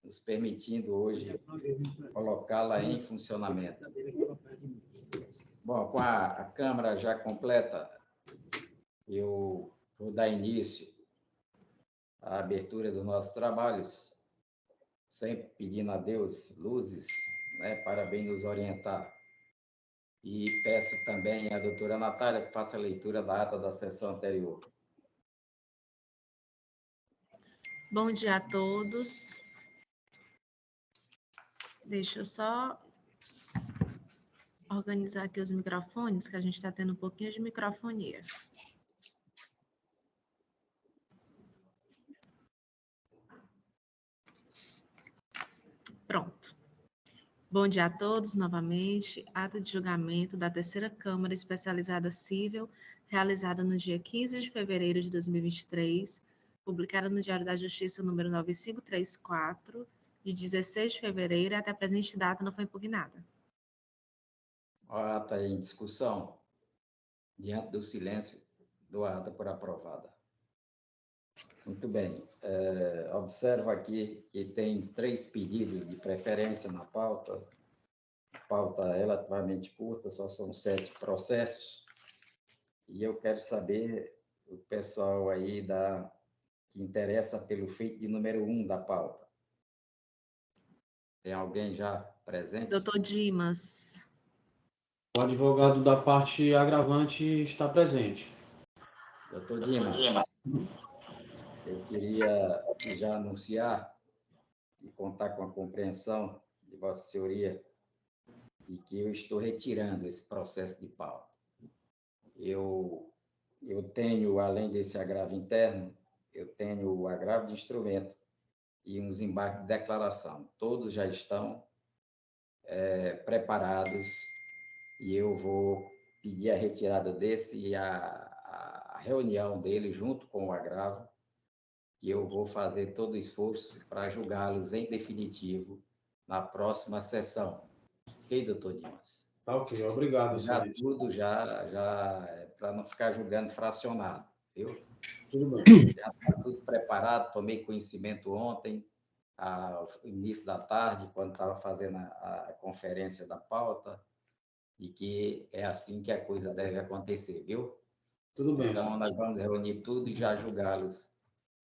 nos permitindo hoje colocá-la em funcionamento. Bom, com a Câmara já completa, eu vou dar início à abertura dos nossos trabalhos, sempre pedindo a Deus luzes, né, para bem nos orientar. E peço também à doutora Natália que faça a leitura da ata da sessão anterior. Bom dia a todos. Deixa eu só organizar aqui os microfones, que a gente está tendo um pouquinho de microfonia. Pronto. Bom dia a todos, novamente. Ata de julgamento da Terceira Câmara Especializada Cível, realizada no dia 15 de fevereiro de 2023, publicada no Diário da Justiça número 9534, de 16 de fevereiro, até a presente data não foi impugnada. A ata em discussão, diante do silêncio, dou a ata por aprovada. Muito bem. Observo aqui que tem 3 pedidos de preferência na pauta. A pauta é relativamente curta, só são 7 processos. E eu quero saber o pessoal aí que interessa pelo feito de número 1 da pauta. Tem alguém já presente? Doutor Dimas. O advogado da parte agravante está presente. Doutor Dimas, eu queria já anunciar e contar com a compreensão de Vossa Senhoria de que eu estou retirando esse processo de pauta. Eu tenho, além desse agravo interno, eu tenho o agravo de instrumento e uns embargos de declaração. Todos já estão preparados e eu vou pedir a retirada desse e a reunião dele junto com o agravo, que eu vou fazer todo o esforço para julgá-los em definitivo na próxima sessão. Ok, doutor Dimas? Tá ok, obrigado. Já tudo, para não ficar julgando fracionado, viu? Tudo bem. Já está tudo preparado, tomei conhecimento ontem, ao início da tarde, quando estava fazendo a conferência da pauta, e que é assim que a coisa deve acontecer, viu? Tudo bem. Então, nós vamos reunir tudo e já julgá-los,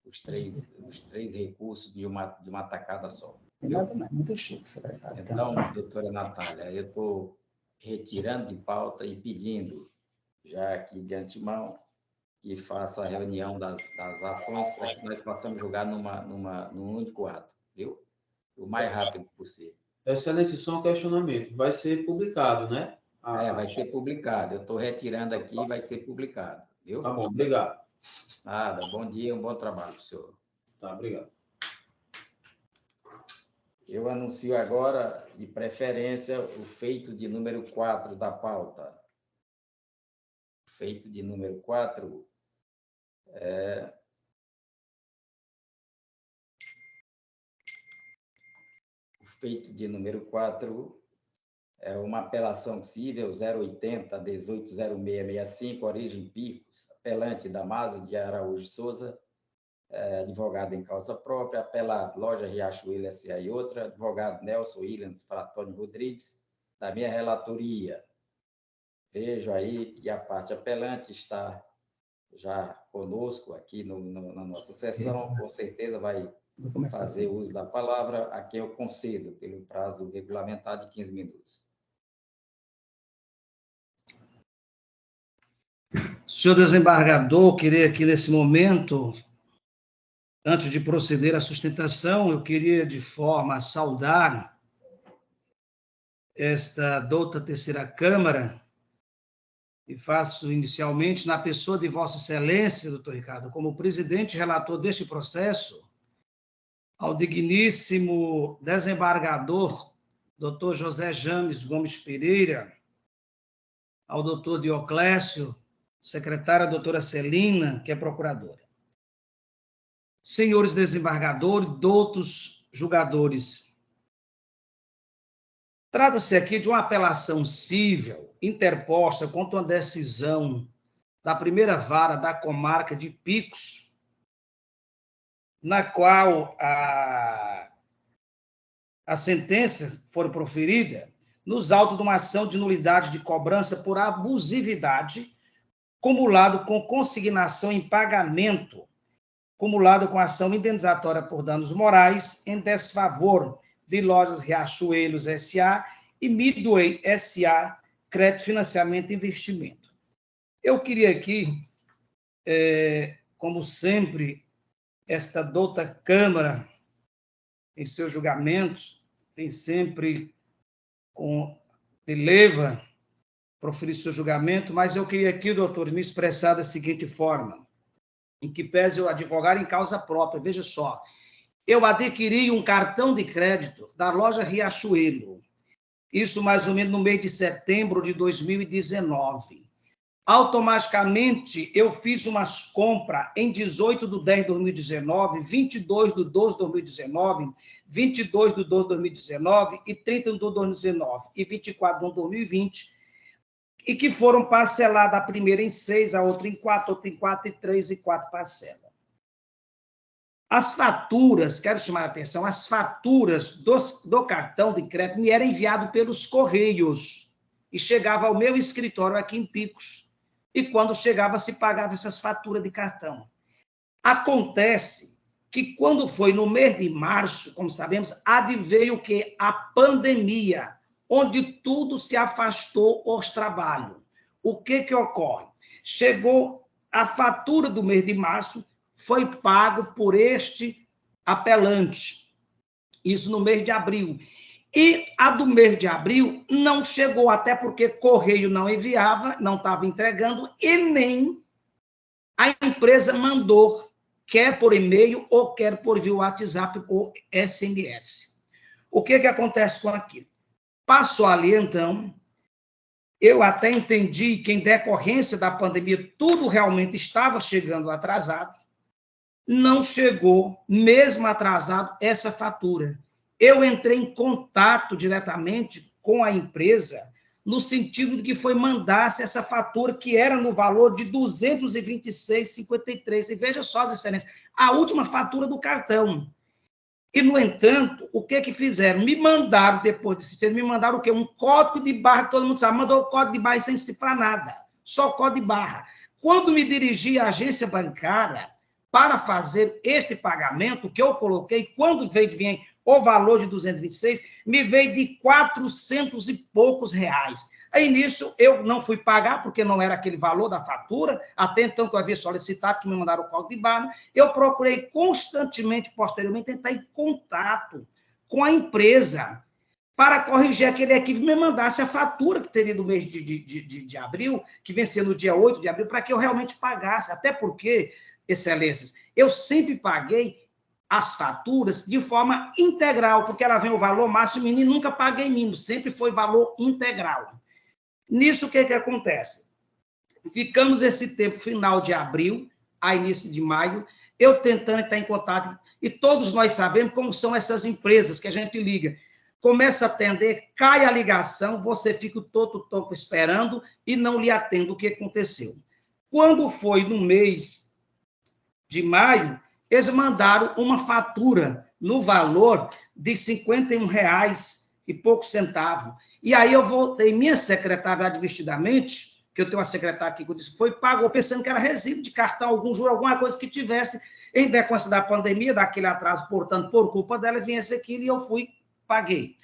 os três recursos de uma tacada só. Viu? Muito chique, secretário. Então, doutora Natália, eu estou retirando de pauta e pedindo, já aqui de antemão, que faça a reunião das ações para que nós possamos julgar num único ato, viu? O mais rápido possível. Excelência, só um questionamento. Vai ser publicado, né? Vai ser publicado. Eu estou retirando aqui e vai ser publicado, viu? Tá bom, obrigado. Nada, bom dia, um bom trabalho, senhor. Tá, obrigado. Eu anuncio agora, de preferência, o feito de número 4 da pauta. O feito de número 4 O feito de número 4 é uma apelação cível 080-180665, origem Picos, apelante Damásio de Araújo Souza, advogado em causa própria, apelado Loja Riachuelo S.A. e outra, advogado Nelson Williams Fratoni Rodrigues, da minha relatoria. Vejo aí que a parte apelante está já conosco aqui na nossa sessão, com certeza vai fazer uso da palavra, a quem eu concedo, pelo prazo regulamentar de 15 minutos. Senhor desembargador, queria aqui nesse momento, antes de proceder à sustentação, eu queria de forma a saudar esta douta terceira Câmara, e faço inicialmente na pessoa de Vossa Excelência, doutor Ricardo, como presidente relator deste processo, ao digníssimo desembargador, doutor José James Gomes Pereira, ao doutor Dioclésio, secretária doutora Celina, que é procuradora. Senhores desembargadores, doutos julgadores, trata-se aqui de uma apelação cível interposta contra uma decisão da primeira vara da comarca de Picos, na qual a sentença for proferida nos autos de uma ação de nulidade de cobrança por abusividade, cumulado com consignação em pagamento, cumulado com ação indenizatória por danos morais em desfavor de Lojas Riachuelos S.A. e Midway S.A., Crédito, Financiamento e Investimento. Eu queria aqui, como sempre, esta douta Câmara, em seus julgamentos, tem sempre com leva proferir seu julgamento, mas eu queria aqui, doutor, me expressar da seguinte forma, em que pese eu advogar em causa própria. Veja só, eu adquiri um cartão de crédito da loja Riachuelo, isso mais ou menos no mês de setembro de 2019. Automaticamente, eu fiz umas compras em 18/10/2019, 22/12/2019, 22/12/2019 e 30/12/2019 e 24/1/2020, e que foram parceladas, a primeira em 6, a outra em 4, outra em 4 e 3 e 4 parcelas. As faturas, quero chamar a atenção, as faturas do cartão de crédito me eram enviadas pelos Correios e chegava ao meu escritório aqui em Picos. E quando chegava, se pagava essas faturas de cartão. Acontece que quando foi no mês de março, como sabemos, adveio o quê? A pandemia, onde tudo se afastou os trabalhos. O que ocorre? Chegou a fatura do mês de março, foi pago por este apelante, isso no mês de abril. E a do mês de abril não chegou, até porque Correio não enviava, não estava entregando, e nem a empresa mandou, quer por e-mail ou quer por via WhatsApp ou SMS. O que acontece com aquilo? Passou ali, então, eu até entendi que, em decorrência da pandemia, tudo realmente estava chegando atrasado, não chegou, mesmo atrasado, essa fatura. Eu entrei em contato diretamente com a empresa, no sentido de que foi mandasse essa fatura, que era no valor de R$ 226,53. E veja só as excelências, a última fatura do cartão. E, no entanto, o que fizeram? Me mandaram, depois disso, me mandaram o quê? Um código de barra, que todo mundo sabe, mandou o código de barra sem cifrar nada, só código de barra. Quando me dirigi à agência bancária para fazer este pagamento, que eu coloquei, quando veio o valor de 226, me veio de 400 e poucos reais. Aí, nisso, eu não fui pagar, porque não era aquele valor da fatura, até então que eu havia solicitado, que me mandaram o código de barra. Eu procurei constantemente, posteriormente, entrar em contato com a empresa para corrigir aquele equívoco, me mandasse a fatura que teria do mês de abril, que vencia no dia 8 de abril, para que eu realmente pagasse. Até porque, excelências, eu sempre paguei as faturas de forma integral, porque ela vem o valor máximo e nunca paguei mínimo, sempre foi valor integral. Nisso, o que acontece? Ficamos esse tempo, final de abril, a início de maio, eu tentando estar em contato, e todos nós sabemos como são essas empresas que a gente liga. Começa a atender, cai a ligação, você fica todo esperando e não lhe atende. O que aconteceu? Quando foi no mês de maio, eles mandaram uma fatura no valor de R$ 51,00 e poucos centavos. E aí eu voltei, minha secretária advertidamente, que eu tenho uma secretária aqui que eu disse, pagou pensando que era resíduo de cartão, algum juro, alguma coisa que tivesse em decorrência da pandemia, daquele atraso, portanto, por culpa dela, viesse aquilo e eu fui, paguei.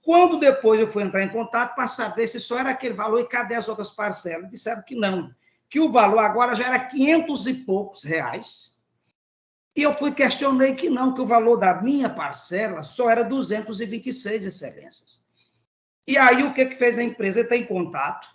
Quando depois eu fui entrar em contato para saber se só era aquele valor e cadê as outras parcelas, disseram que não, que o valor agora já era 500 e poucos reais. E eu questionei que não, que o valor da minha parcela só era 226, excelências. E aí, o que fez a empresa? Está em contato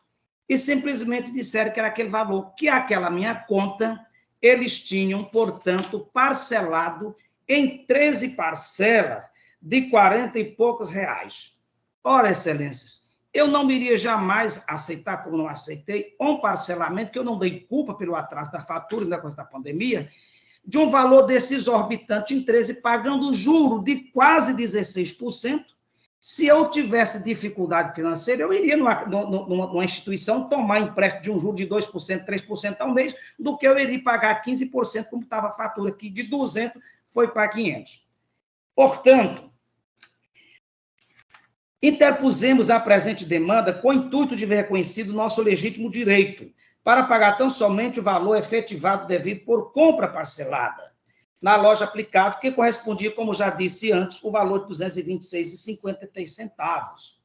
e simplesmente disseram que era aquele valor, que aquela minha conta, eles tinham, portanto, parcelado em 13 parcelas de 40 e poucos reais. Ora, excelências, eu não iria jamais aceitar, como não aceitei, um parcelamento, que eu não dei culpa pelo atraso da fatura, ainda com essa pandemia, de um valor desse exorbitante em 13, pagando juro de quase 16%. Se eu tivesse dificuldade financeira, eu iria numa instituição tomar empréstimo de um juro de 2%, 3% ao mês, do que eu iria pagar 15%, como estava a fatura aqui, de 200, foi para 500. Portanto, Interpusemos a presente demanda com o intuito de ver reconhecido nosso legítimo direito para pagar tão somente o valor efetivado devido por compra parcelada na loja aplicado, que correspondia, como já disse antes, o valor de R$ 226,53.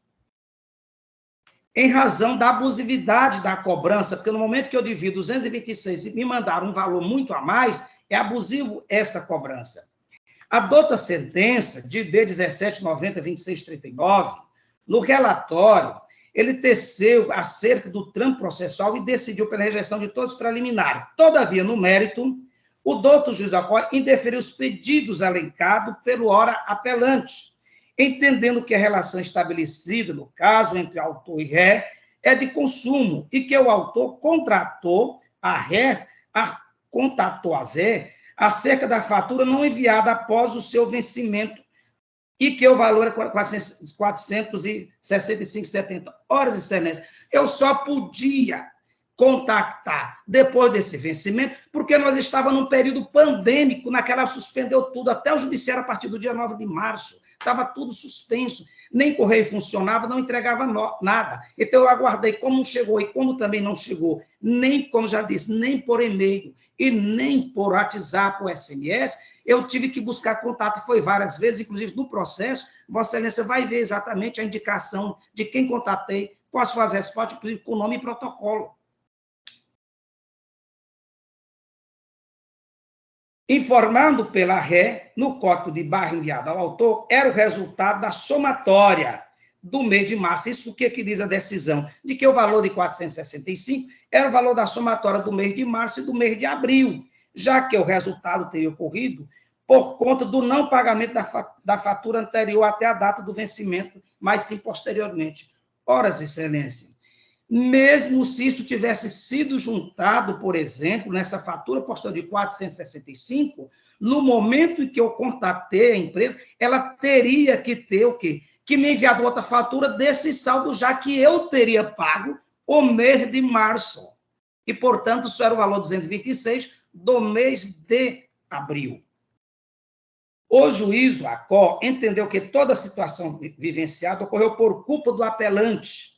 Em razão da abusividade da cobrança, porque no momento que eu divido 226 e me mandaram um valor muito a mais, é abusivo esta cobrança. A dota sentença de D1790-2639, no relatório, ele teceu acerca do trâmite processual e decidiu pela rejeição de todos os preliminares. Todavia, no mérito, o doutor juiz da Corte indeferiu os pedidos elencados pelo ora apelante, entendendo que a relação estabelecida, no caso, entre autor e ré, é de consumo e que o autor contratou a ré, contatou a Zé acerca da fatura não enviada após o seu vencimento e que o valor é 465,70. Horas, excelência, eu só podia contactar depois desse vencimento, porque nós estávamos num período pandêmico, naquela suspendeu tudo, até o judiciário a partir do dia 9 de março, estava tudo suspenso, nem correio funcionava, não entregava nada. Então eu aguardei, como não chegou e como também não chegou, nem, como já disse, nem por e-mail e nem por WhatsApp ou SMS, eu tive que buscar contato, foi várias vezes, inclusive no processo, Vossa Excelência vai ver exatamente a indicação de quem contatei, posso fazer resposta, inclusive com nome e protocolo. Informando pela ré, no código de barra enviado ao autor, era o resultado da somatória do mês de março. Isso o que diz a decisão? De que o valor de 465 era o valor da somatória do mês de março e do mês de abril, já que o resultado teria ocorrido por conta do não pagamento da fatura anterior até a data do vencimento, mas sim posteriormente. Horas, excelência, mesmo se isso tivesse sido juntado, por exemplo, nessa fatura postal de 465, no momento em que eu contatei a empresa, ela teria que ter o quê? Que me enviar outra fatura desse saldo, já que eu teria pago o mês de março. E, portanto, isso era o valor 226 do mês de abril. O juízo, a COR, entendeu que toda a situação vivenciada ocorreu por culpa do apelante,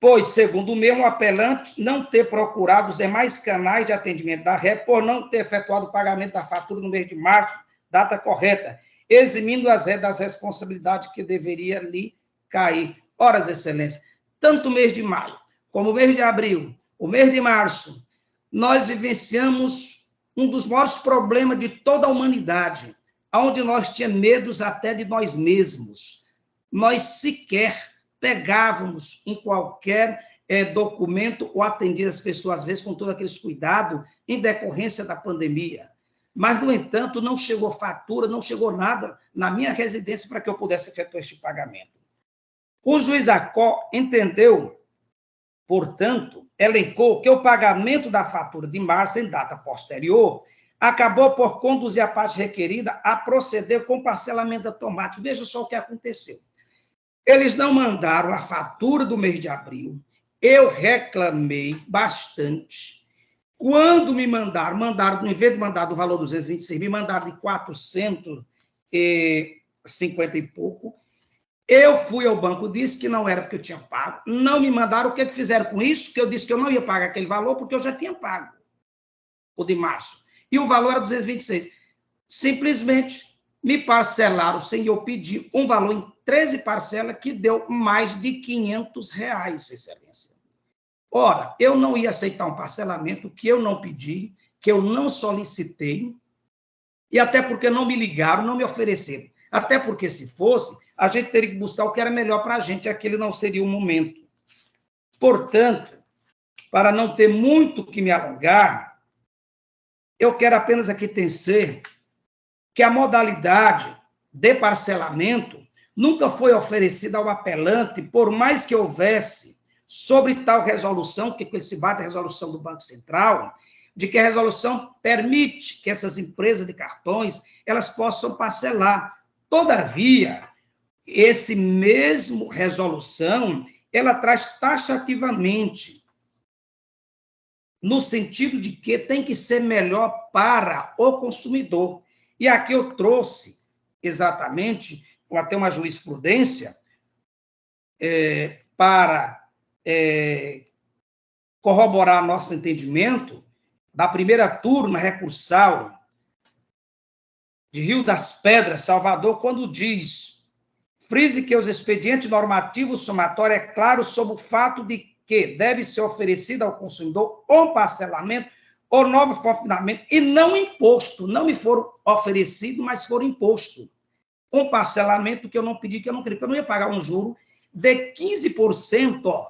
pois, segundo o mesmo apelante, não ter procurado os demais canais de atendimento da ré por não ter efetuado o pagamento da fatura no mês de março, data correta, eximindo as ré das responsabilidades que deveria lhe cair. Horas, excelência, tanto o mês de maio, como o mês de abril, o mês de março, nós vivenciamos um dos maiores problemas de toda a humanidade, onde nós tínhamos medos até de nós mesmos. Nós sequer pegávamos em qualquer documento ou atendia as pessoas, às vezes, com todos aqueles cuidados, em decorrência da pandemia. Mas, no entanto, não chegou fatura, não chegou nada na minha residência para que eu pudesse efetuar este pagamento. O juiz Acó entendeu, portanto, elencou que o pagamento da fatura de março, em data posterior, acabou por conduzir a parte requerida a proceder com parcelamento automático. Veja só o que aconteceu. Eles não mandaram a fatura do mês de abril, eu reclamei bastante. Quando me mandaram, em vez de mandar do valor 226, me mandaram de 450 e pouco. Eu fui ao banco, disse que não era porque eu tinha pago, não me mandaram. O que fizeram com isso? Que eu disse que eu não ia pagar aquele valor porque eu já tinha pago o de março. E o valor era 226. Simplesmente me parcelaram, sem eu pedir, um valor em 13 parcelas, que deu mais de R$500, excelência. Ora, eu não ia aceitar um parcelamento que eu não pedi, que eu não solicitei, e até porque não me ligaram, não me ofereceram. Até porque, se fosse, a gente teria que buscar o que era melhor para a gente, aquele não seria o momento. Portanto, para não ter muito que me alongar, eu quero apenas aqui tecer que a modalidade de parcelamento nunca foi oferecida ao apelante, por mais que houvesse sobre tal resolução, que se bate a resolução do Banco Central, de que a resolução permite que essas empresas de cartões elas possam parcelar. Todavia, esse mesmo resolução, ela traz taxativamente, no sentido de que tem que ser melhor para o consumidor. E aqui eu trouxe exatamente, até uma jurisprudência, para corroborar nosso entendimento, da primeira turma recursal de Rio das Pedras, Salvador, quando diz: frise que os expedientes normativos somatórios é claro sobre o fato de que deve ser oferecido ao consumidor ou parcelamento ou novo confinamento, e não imposto. Não me foram oferecido, mas foram imposto. Um parcelamento que eu não pedi, que eu não queria, porque eu não ia pagar um juro de 15%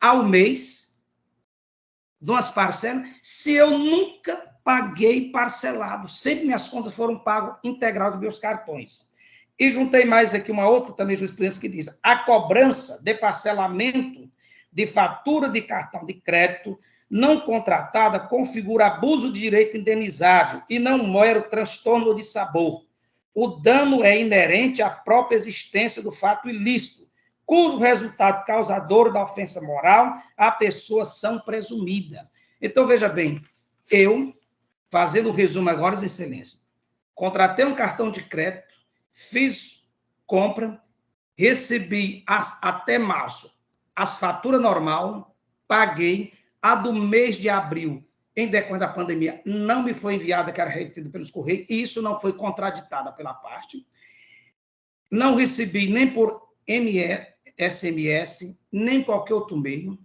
ao mês de umas parcelas, se eu nunca paguei parcelado. Sempre minhas contas foram pagas integral dos meus cartões. E juntei mais aqui uma outra também jurisprudência que diz: a cobrança de parcelamento de fatura de cartão de crédito não contratada configura abuso de direito indenizável e não mero transtorno de sabor. O dano é inerente à própria existência do fato ilícito, cujo resultado causador da ofensa moral a pessoa são presumida. Então, veja bem, eu, fazendo o resumo agora, excelência, contratei um cartão de crédito, fiz compra, recebi até março as faturas normal, paguei. A do mês de abril, em decorrência da pandemia, não me foi enviada, que era remetida pelos Correios, e isso não foi contraditada pela parte. Não recebi nem por SMS, nem qualquer outro meio.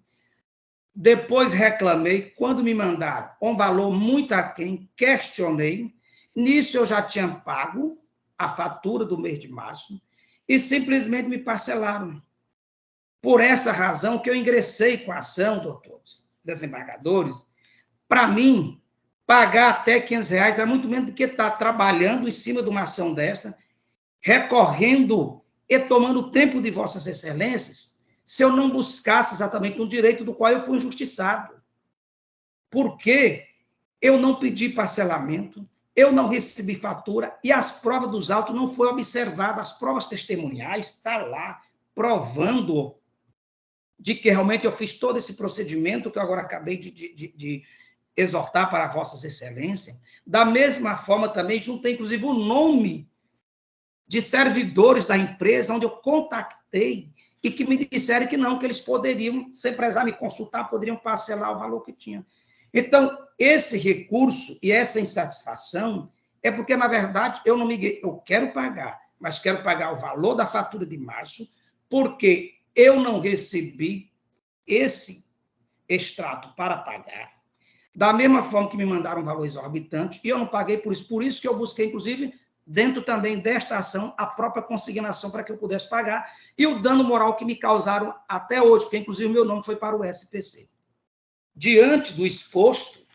Depois reclamei, quando me mandaram um valor muito aquém, questionei. Nisso eu já tinha pago a fatura do mês de março e simplesmente me parcelaram. Por essa razão que eu ingressei com a ação, doutores, desembargadores, para mim, pagar até R$500 é muito menos do que estar trabalhando em cima de uma ação desta, recorrendo e tomando o tempo de vossas excelências, se eu não buscasse exatamente um direito do qual eu fui injustiçado. Porque eu não pedi parcelamento, eu não recebi fatura e as provas dos autos não foram observadas, as provas testemunhais estão lá, provando de que realmente eu fiz todo esse procedimento que eu agora acabei de exortar para vossas excelências. Da mesma forma também juntei, inclusive, o nome de servidores da empresa onde eu contatei e que me disseram que não, que eles poderiam, sem precisar me consultar, poderiam parcelar o valor que tinha. Então, esse recurso e essa insatisfação é porque, na verdade, eu quero pagar, mas quero pagar o valor da fatura de março, porque eu não recebi esse extrato para pagar, da mesma forma que me mandaram um valor exorbitante, e eu não paguei por isso que eu busquei, inclusive, dentro também desta ação, a própria consignação para que eu pudesse pagar, e o dano moral que me causaram até hoje, porque, inclusive, o meu nome foi para o SPC. Diante do exposto,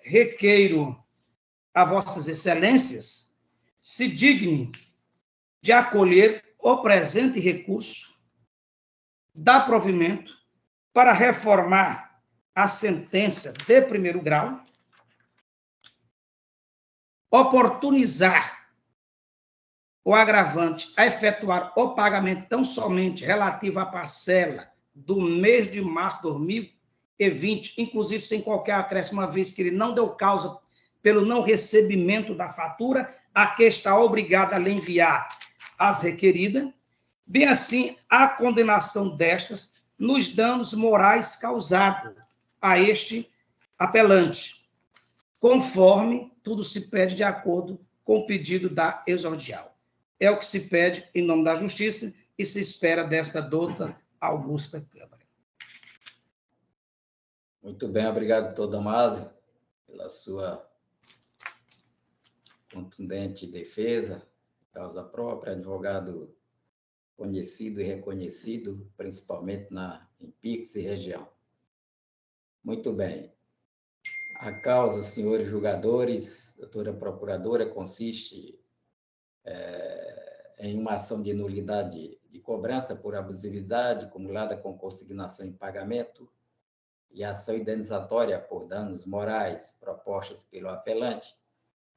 requeiro a vossas excelências se dignem de acolher o presente recurso, dar provimento para reformar a sentença de primeiro grau, oportunizar o agravante a efetuar o pagamento tão somente relativo à parcela do mês de março de 2020, inclusive sem qualquer acréscimo, uma vez que ele não deu causa pelo não recebimento da fatura, a que está obrigado a lhe enviar as requeridas, bem assim a condenação destas nos danos morais causados a este apelante, conforme tudo se pede de acordo com o pedido da exordial. É o que se pede em nome da Justiça e se espera desta douta Augusta Câmara. Muito bem, obrigado, doutor Damásio, pela sua contundente defesa, causa própria, advogado conhecido e reconhecido, principalmente em Pix e região. Muito bem. A causa, senhores julgadores, doutora procuradora, consiste em uma ação de nulidade de cobrança por abusividade acumulada com consignação em pagamento e ação indenizatória por danos morais propostas pelo apelante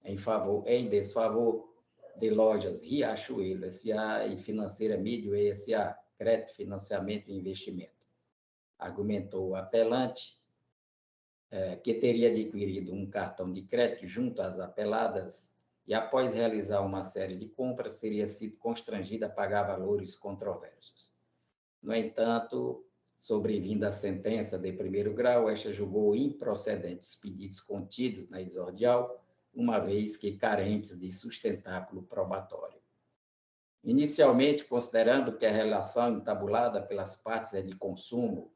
em desfavor de lojas Riachuelo S.A. e Financeira Midway S.A., Crédito, Financiamento e Investimento. Argumentou o apelante que teria adquirido um cartão de crédito junto às apeladas e, após realizar uma série de compras, teria sido constrangida a pagar valores controversos. No entanto, sobrevindo a sentença de primeiro grau, esta julgou improcedentes os pedidos contidos na exordial, uma vez que carentes de sustentáculo probatório. Inicialmente, considerando que a relação entabulada pelas partes é de consumo,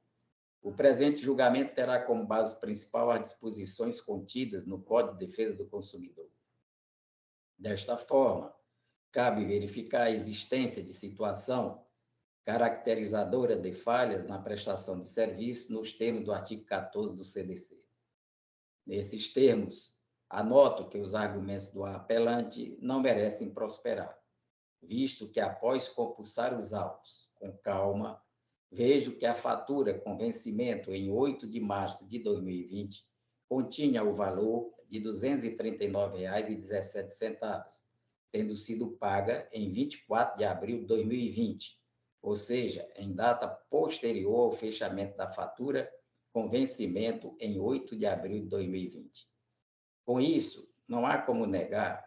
o presente julgamento terá como base principal as disposições contidas no Código de Defesa do Consumidor. Desta forma, cabe verificar a existência de situação caracterizadora de falhas na prestação de serviço nos termos do artigo 14 do CDC. Nesses termos, anoto que os argumentos do apelante não merecem prosperar, visto que, após compulsar os autos com calma, vejo que a fatura com vencimento em 8 de março de 2020 continha o valor de R$ 239,17, tendo sido paga em 24 de abril de 2020, ou seja, em data posterior ao fechamento da fatura com vencimento em 8 de abril de 2020. Com isso, não há como negar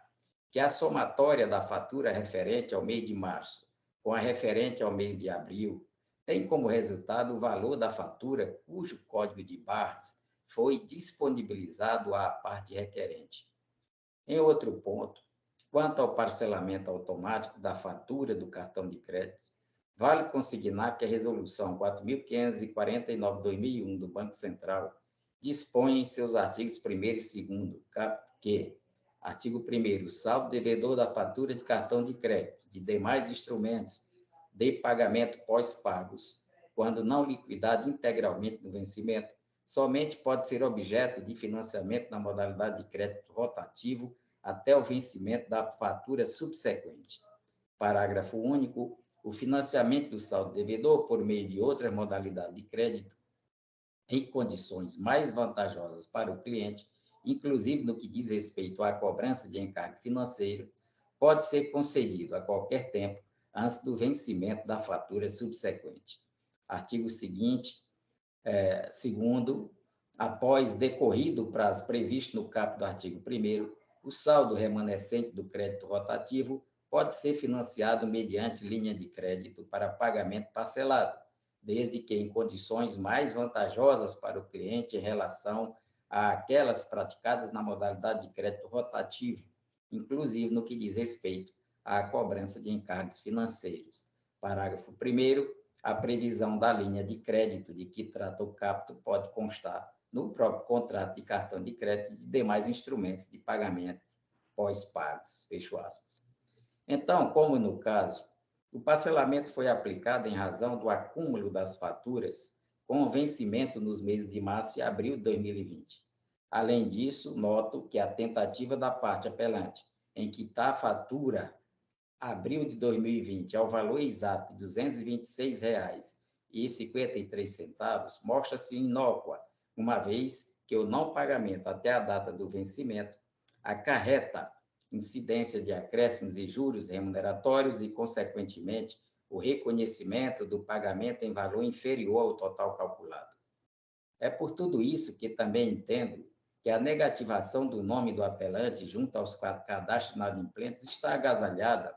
que a somatória da fatura referente ao mês de março com a referente ao mês de abril tem como resultado o valor da fatura cujo código de barras foi disponibilizado à parte requerente. Em outro ponto, quanto ao parcelamento automático da fatura do cartão de crédito, vale consignar que a Resolução 4.549/2001 do Banco Central dispõe em seus artigos 1º e 2º que, artigo 1º, o saldo devedor da fatura de cartão de crédito e de demais instrumentos de pagamento pós-pagos, quando não liquidado integralmente no vencimento, somente pode ser objeto de financiamento na modalidade de crédito rotativo até o vencimento da fatura subsequente. Parágrafo único. O financiamento do saldo devedor por meio de outra modalidade de crédito em condições mais vantajosas para o cliente, inclusive no que diz respeito à cobrança de encargo financeiro, pode ser concedido a qualquer tempo antes do vencimento da fatura subsequente. Artigo segundo, após decorrido o prazo previsto no caput do artigo 1º, o saldo remanescente do crédito rotativo pode ser financiado mediante linha de crédito para pagamento parcelado, desde que em condições mais vantajosas para o cliente em relação àquelas praticadas na modalidade de crédito rotativo, inclusive no que diz respeito à cobrança de encargos financeiros. Parágrafo 1º. A previsão da linha de crédito de que trata o caput pode constar no próprio contrato de cartão de crédito e de demais instrumentos de pagamentos pós-pagos. Fecho aspas. Então, como no caso, o parcelamento foi aplicado em razão do acúmulo das faturas com vencimento nos meses de março e abril de 2020. Além disso, noto que a tentativa da parte apelante em quitar a fatura abril de 2020 ao valor exato de R$ 226,53 mostra-se inócua, uma vez que o não pagamento até a data do vencimento acarreta incidência de acréscimos e juros remuneratórios e, consequentemente, o reconhecimento do pagamento em valor inferior ao total calculado. É por tudo isso que também entendo que a negativação do nome do apelante junto aos cadastros inadimplentes está agasalhada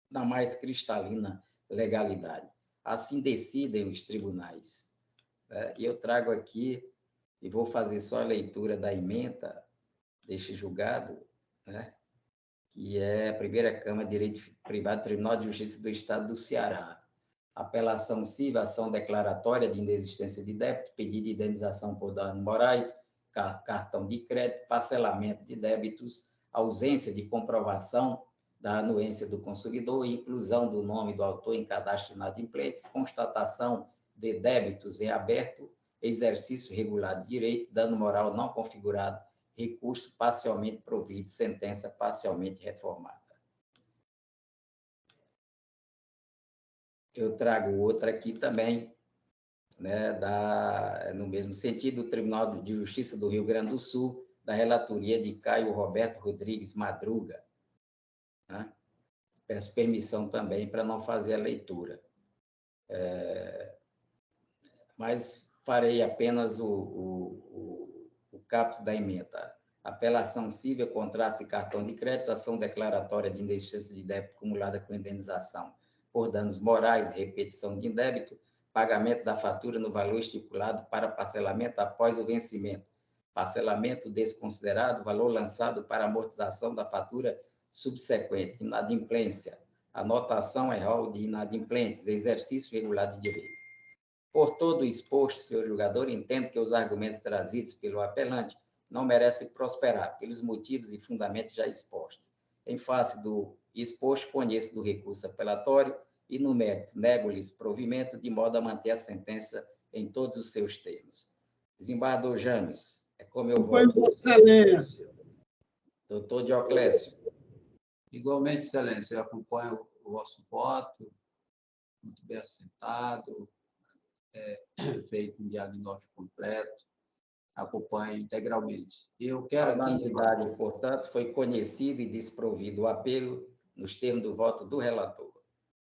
na mais cristalina legalidade. Assim decidem os tribunais. E eu trago aqui, e vou fazer só a leitura da ementa deste julgado, né? Que é a primeira Câmara de Direito Privado, Tribunal de Justiça do Estado do Ceará. Apelação civil, ação declaratória de inexistência de débito, pedido de indenização por danos morais, cartão de crédito, parcelamento de débitos, ausência de comprovação da anuência do consumidor, inclusão do nome do autor em cadastro de inadimplentes, constatação de débitos em aberto, exercício regular de direito, dano moral não configurado, recurso parcialmente provido, sentença parcialmente reformada. Eu trago outra aqui também, né, no mesmo sentido, o Tribunal de Justiça do Rio Grande do Sul, da relatoria de Caio Roberto Rodrigues Madruga. Né? Peço permissão também para não fazer a leitura. Mas farei apenas o caput da ementa. apelação civil, contratos e cartão de crédito, ação declaratória de inexistência de débito acumulada com indenização por danos morais, repetição de indébito, pagamento da fatura no valor estipulado para parcelamento após o vencimento, parcelamento desconsiderado, valor lançado para amortização da fatura subsequente, inadimplência, anotação em rol de inadimplentes, exercício regular de direito. Por todo o exposto, senhor julgador, entendo que os argumentos trazidos pelo apelante não merecem prosperar, pelos motivos e fundamentos já expostos. Em face do exposto, conheço do recurso apelatório e, no mérito, nego-lhes provimento, de modo a manter a sentença em todos os seus termos. Desembargador James, é como eu voto. Vossa Excelência. Doutor Dioclésio. Igualmente, Excelência, eu acompanho o vosso voto, muito bem assentado, feito um diagnóstico completo, acompanho integralmente. Eu quero A aqui... unanimidade, portanto, foi conhecido e desprovido o apelo nos termos do voto do relator.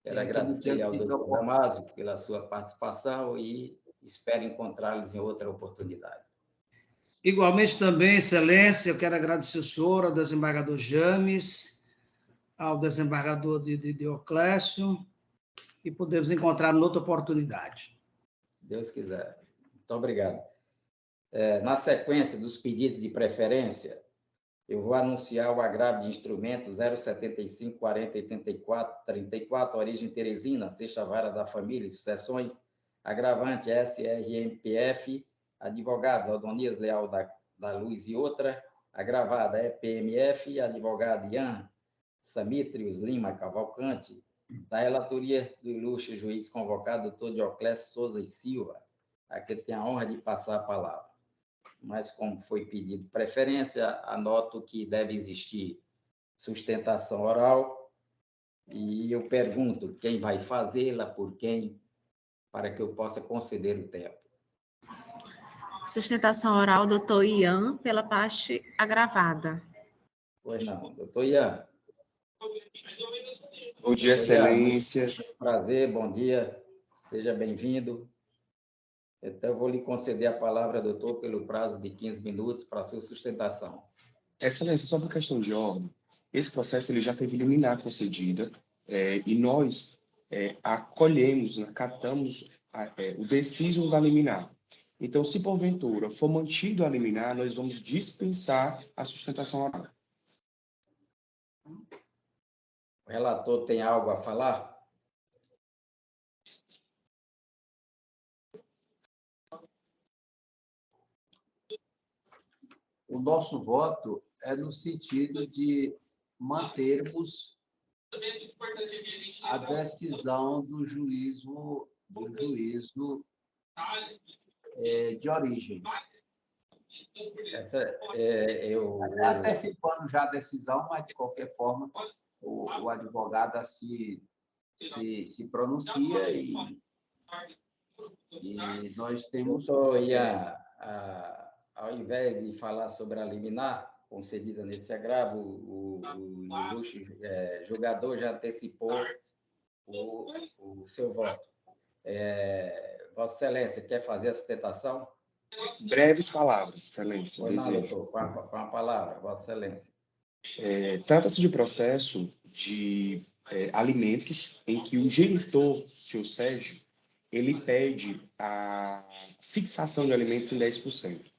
Quero agradecer ao doutor Damásio pela sua participação e espero encontrá-los em outra oportunidade. Igualmente também, Excelência, eu quero agradecer ao senhor, ao desembargador James, ao desembargador Dioclésio, e podemos encontrar em outra oportunidade. Se Deus quiser. Muito obrigado. Na sequência dos pedidos de preferência, eu vou anunciar o agravo de instrumento 075 40 84 34, origem Teresina, sexta vara da família, sucessões, agravante SRMPF, advogados Aldonias Leal da Luz e outra, agravada EPMF, advogado Ian Samitrios Lima Cavalcante, da relatoria do ilustre juiz convocado, doutor Dioclésio Souza e Silva, a quem tenho a honra de passar a palavra. Mas, como foi pedido preferência, anoto que deve existir sustentação oral e eu pergunto quem vai fazê-la, por quem, para que eu possa conceder o tempo. Sustentação oral, doutor Ian, pela parte agravada. Pois não, doutor Ian. Bom dia, Excelência. Prazer, bom dia, seja bem-vindo. Então, eu vou lhe conceder a palavra, doutor, pelo prazo de 15 minutos para a sua sustentação. Excelência, só por questão de ordem, esse processo ele já teve liminar concedida e nós acolhemos, acatamos o decision da liminar. Então, se porventura for mantido a liminar, nós vamos dispensar a sustentação oral. O relator tem algo a falar? O nosso voto é no sentido de mantermos a decisão do juízo de origem. Antecipando já a decisão, mas, de qualquer forma, o advogado se pronuncia e nós temos... Doutor Ian, ao invés de falar sobre a liminar concedida nesse agravo, o ilustre julgador já antecipou o seu voto. Vossa Excelência, quer fazer a sustentação? Breves palavras, Excelência. Pois não, doutor, com a palavra, Vossa Excelência. Trata-se de processo de alimentos em que o genitor, senhor Sérgio, ele pede a fixação de alimentos em 10%.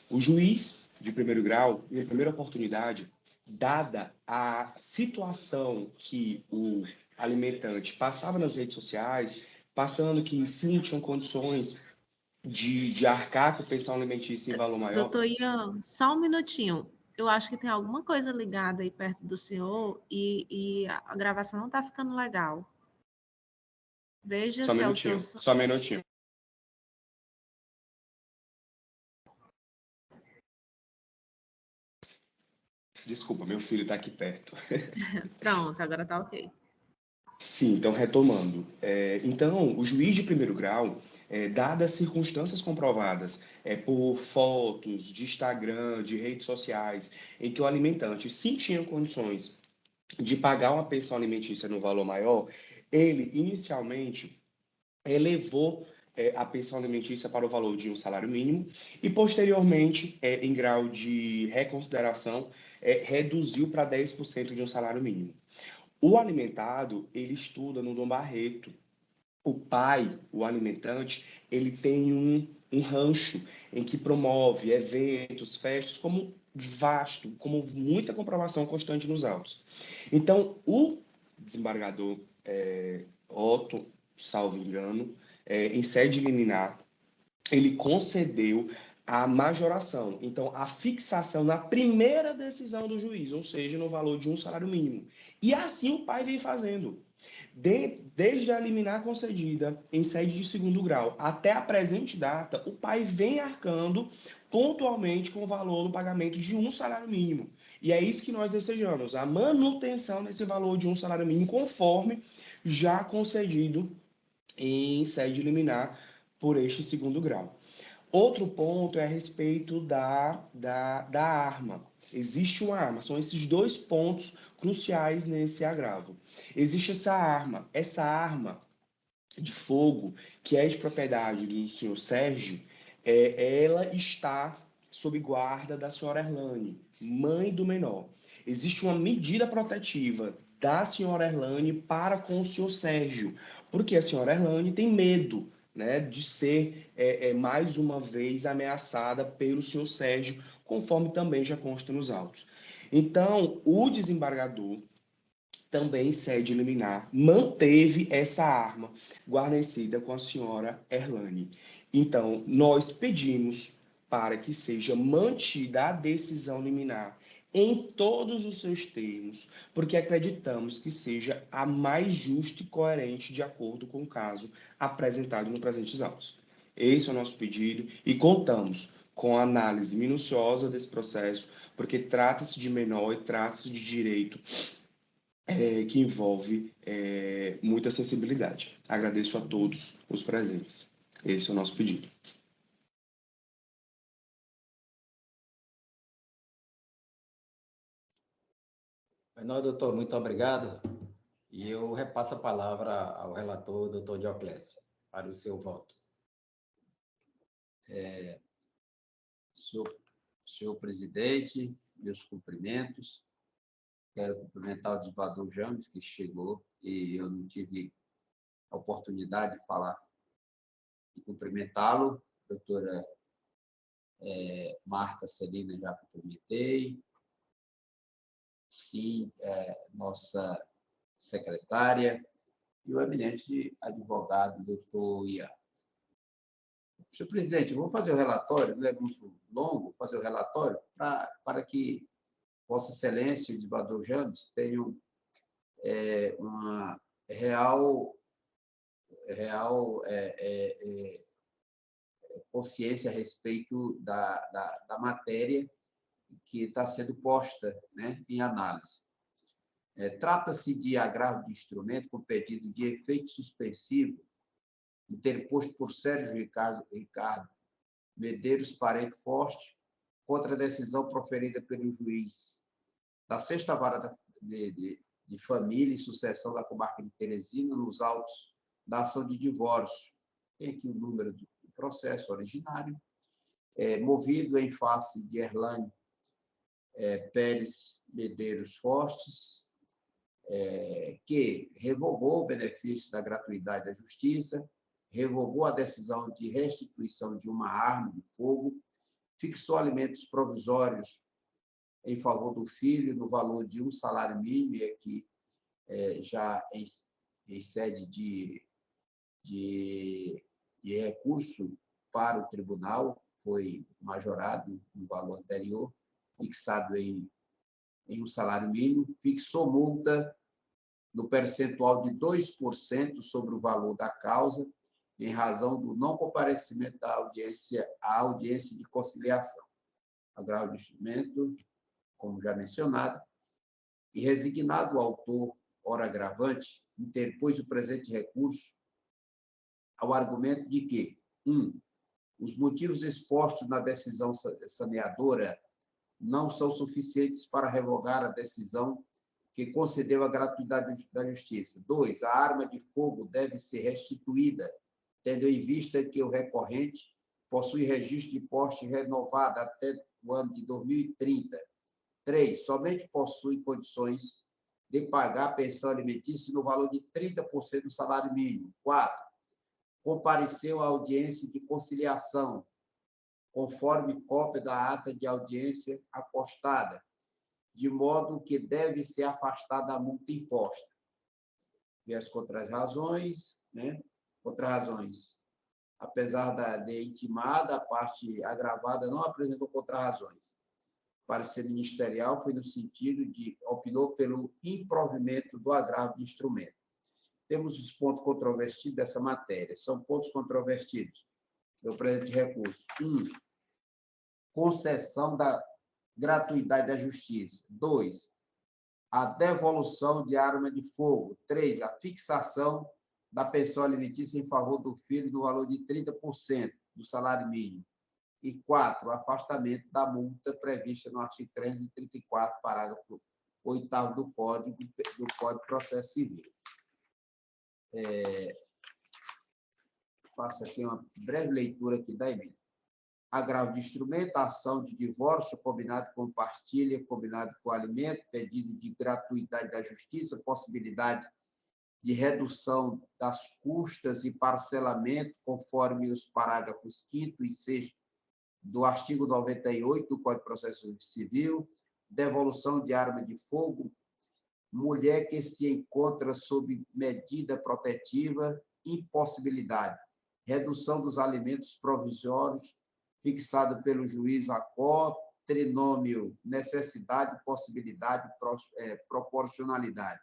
O juiz de primeiro grau, em primeira oportunidade, dada a situação que o alimentante passava nas redes sociais, passando que sim tinham condições de arcar com a pensão alimentícia em valor maior. Doutor Ian, só um minutinho. Eu acho que tem alguma coisa ligada aí perto do senhor e a gravação não está ficando legal. Veja Só um se é o minutinho, seu... só um minutinho. Desculpa, meu filho está aqui perto. Pronto, agora está ok. Sim, então, retomando. Então, o juiz de primeiro grau, dadas as circunstâncias comprovadas por fotos de Instagram, de redes sociais, em que o alimentante sim tinha condições de pagar uma pensão alimentícia no valor maior, ele, inicialmente, elevou a pensão alimentícia para o valor de um salário mínimo e, posteriormente, em grau de reconsideração, reduziu para 10% de um salário mínimo. O alimentado, ele estuda no Dom Barreto. O pai, o alimentante, ele tem um rancho em que promove eventos, festas, como vasto, como muita comprovação constante nos autos. Então, o desembargador Otto, salvo engano, em sede liminar, ele concedeu a majoração, então a fixação na primeira decisão do juiz, ou seja, no valor de um salário mínimo. E assim o pai vem fazendo. Desde a liminar concedida em sede de segundo grau até a presente data, o pai vem arcando pontualmente com o valor no pagamento de um salário mínimo. E é isso que nós desejamos, a manutenção desse valor de um salário mínimo conforme já concedido em sede liminar por este segundo grau. Outro ponto é a respeito da arma. Existe uma arma, são esses dois pontos cruciais nesse agravo. Existe essa arma de fogo, que é de propriedade do senhor Sérgio, ela está sob guarda da senhora Erlane, mãe do menor. Existe uma medida protetiva da senhora Erlane para com o senhor Sérgio, porque a senhora Erlane tem medo, né, de ser mais uma vez ameaçada pelo senhor Sérgio, conforme também já consta nos autos. Então, o desembargador, também em sede liminar, manteve essa arma guarnecida com a senhora Erlane. Então, nós pedimos para que seja mantida a decisão liminar em todos os seus termos, porque acreditamos que seja a mais justa e coerente de acordo com o caso apresentado no presentes autos. Esse é o nosso pedido e contamos com a análise minuciosa desse processo, porque trata-se de menor e trata-se de direito que envolve muita sensibilidade. Agradeço a todos os presentes. Esse é o nosso pedido. Não, doutor, muito obrigado. E eu repasso a palavra ao relator, doutor Dioclésio, para o seu voto. Senhor presidente, meus cumprimentos. Quero cumprimentar o desembargador James, que chegou, e eu não tive a oportunidade de falar e cumprimentá-lo. Doutora Marta Celina, já cumprimentei. Sim, nossa secretária, e o eminente advogado, doutor Ian. Senhor presidente, eu vou fazer o relatório, não é muito longo, vou fazer o relatório para que Vossa Excelência e o desembargador James tenham uma real consciência a respeito da matéria que está sendo posta, né, em análise. Trata-se de agravo de instrumento com pedido de efeito suspensivo interposto por Sérgio Ricardo Medeiros Parente Forte contra a decisão proferida pelo juiz da 6ª Vara de Família e Sucessão da Comarca de Teresina nos autos da ação de divórcio. Tem aqui o número do processo originário, movido em face de Erlane Pérez Medeiros Fortes, que revogou o benefício da gratuidade da justiça, revogou a decisão de restituição de uma arma de fogo, fixou alimentos provisórios em favor do filho no valor de um salário mínimo, e aqui já em sede de recurso para o tribunal, foi majorado no valor anterior, fixado em um salário mínimo, fixou multa no percentual de 2% sobre o valor da causa, em razão do não comparecimento à audiência de conciliação. Agravo de instrumento, como já mencionado, e resignado o autor, ora agravante, interpôs o presente recurso ao argumento de que, 1. Os motivos expostos na decisão saneadora não são suficientes para revogar a decisão que concedeu a gratuidade da justiça. 2. A arma de fogo deve ser restituída tendo em vista que o recorrente possui registro de poste renovado até o ano de 2030. 3. Somente possui condições de pagar a pensão alimentícia no valor de 30% do salário mínimo. 4. Compareceu à audiência de conciliação, conforme cópia da ata de audiência apostada, de modo que deve ser afastada a multa imposta. E as contrarrazões, né? Contrarrazões. Apesar de intimada, a parte agravada não apresentou contrarrazões. O parecer ministerial foi no sentido de opinou pelo improvimento do agravo de instrumento. Temos os pontos controvertidos dessa matéria. São pontos controvertidos do presente recurso. 1. Concessão da gratuidade da justiça. 2. A devolução de arma de fogo. 3. A fixação da pensão alimentícia em favor do filho no valor de 30% do salário mínimo. E 4. O afastamento da multa prevista no artigo 334, parágrafo 8º do Código de Processo Civil. Faço aqui uma breve leitura aqui da emenda. Agravo de instrumento, ação de divórcio, combinado com partilha, combinado com alimento, pedido de gratuidade da justiça, possibilidade de redução das custas e parcelamento, conforme os parágrafos 5º e 6º do artigo 98 do Código de Processo Civil, devolução de arma de fogo, mulher que se encontra sob medida protetiva, impossibilidade, redução dos alimentos provisórios, fixado pelo juiz ACO, trinômio, necessidade, possibilidade, proporcionalidade.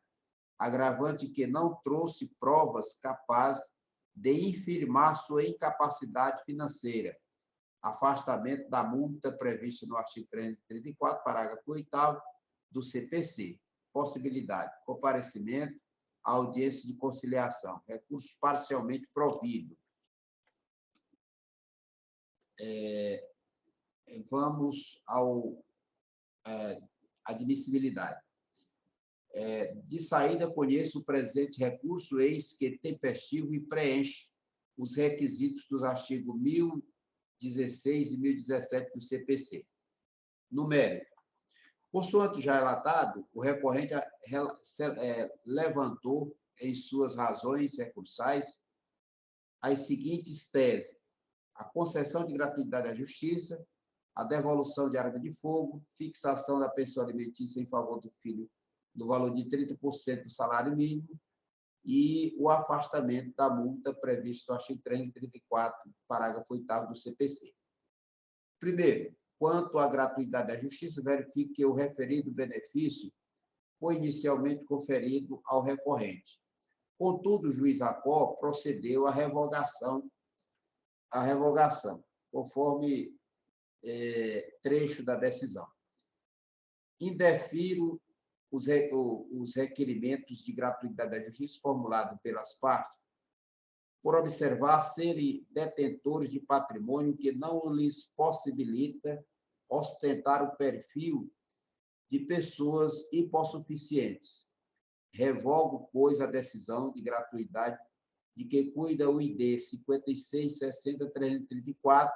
Agravante que não trouxe provas capazes de infirmar sua incapacidade financeira. Afastamento da multa prevista no artigo 334, parágrafo 8º do CPC. Possibilidade, comparecimento à audiência de conciliação. Recurso parcialmente provido. Vamos ao admissibilidade. De saída, conheço o presente recurso, eis que tempestivo e preenche os requisitos dos artigos 1016 e 1017 do CPC. No mérito, consoante já relatado, o recorrente levantou em suas razões recursais as seguintes teses: a concessão de gratuidade à justiça, a devolução de arma de fogo, fixação da pensão alimentícia em favor do filho no valor de 30% do salário mínimo e o afastamento da multa prevista no artigo 334, parágrafo 8º do CPC. Primeiro, quanto à gratuidade da justiça, verifique que o referido benefício foi inicialmente conferido ao recorrente. Contudo, o juiz ACO procedeu à revogação, conforme trecho da decisão. Indefiro os requerimentos de gratuidade da justiça formulados pelas partes, por observar serem detentores de patrimônio que não lhes possibilita ostentar o perfil de pessoas hipossuficientes. Revogo, pois, a decisão de gratuidade de que cuida o ID 56.60.334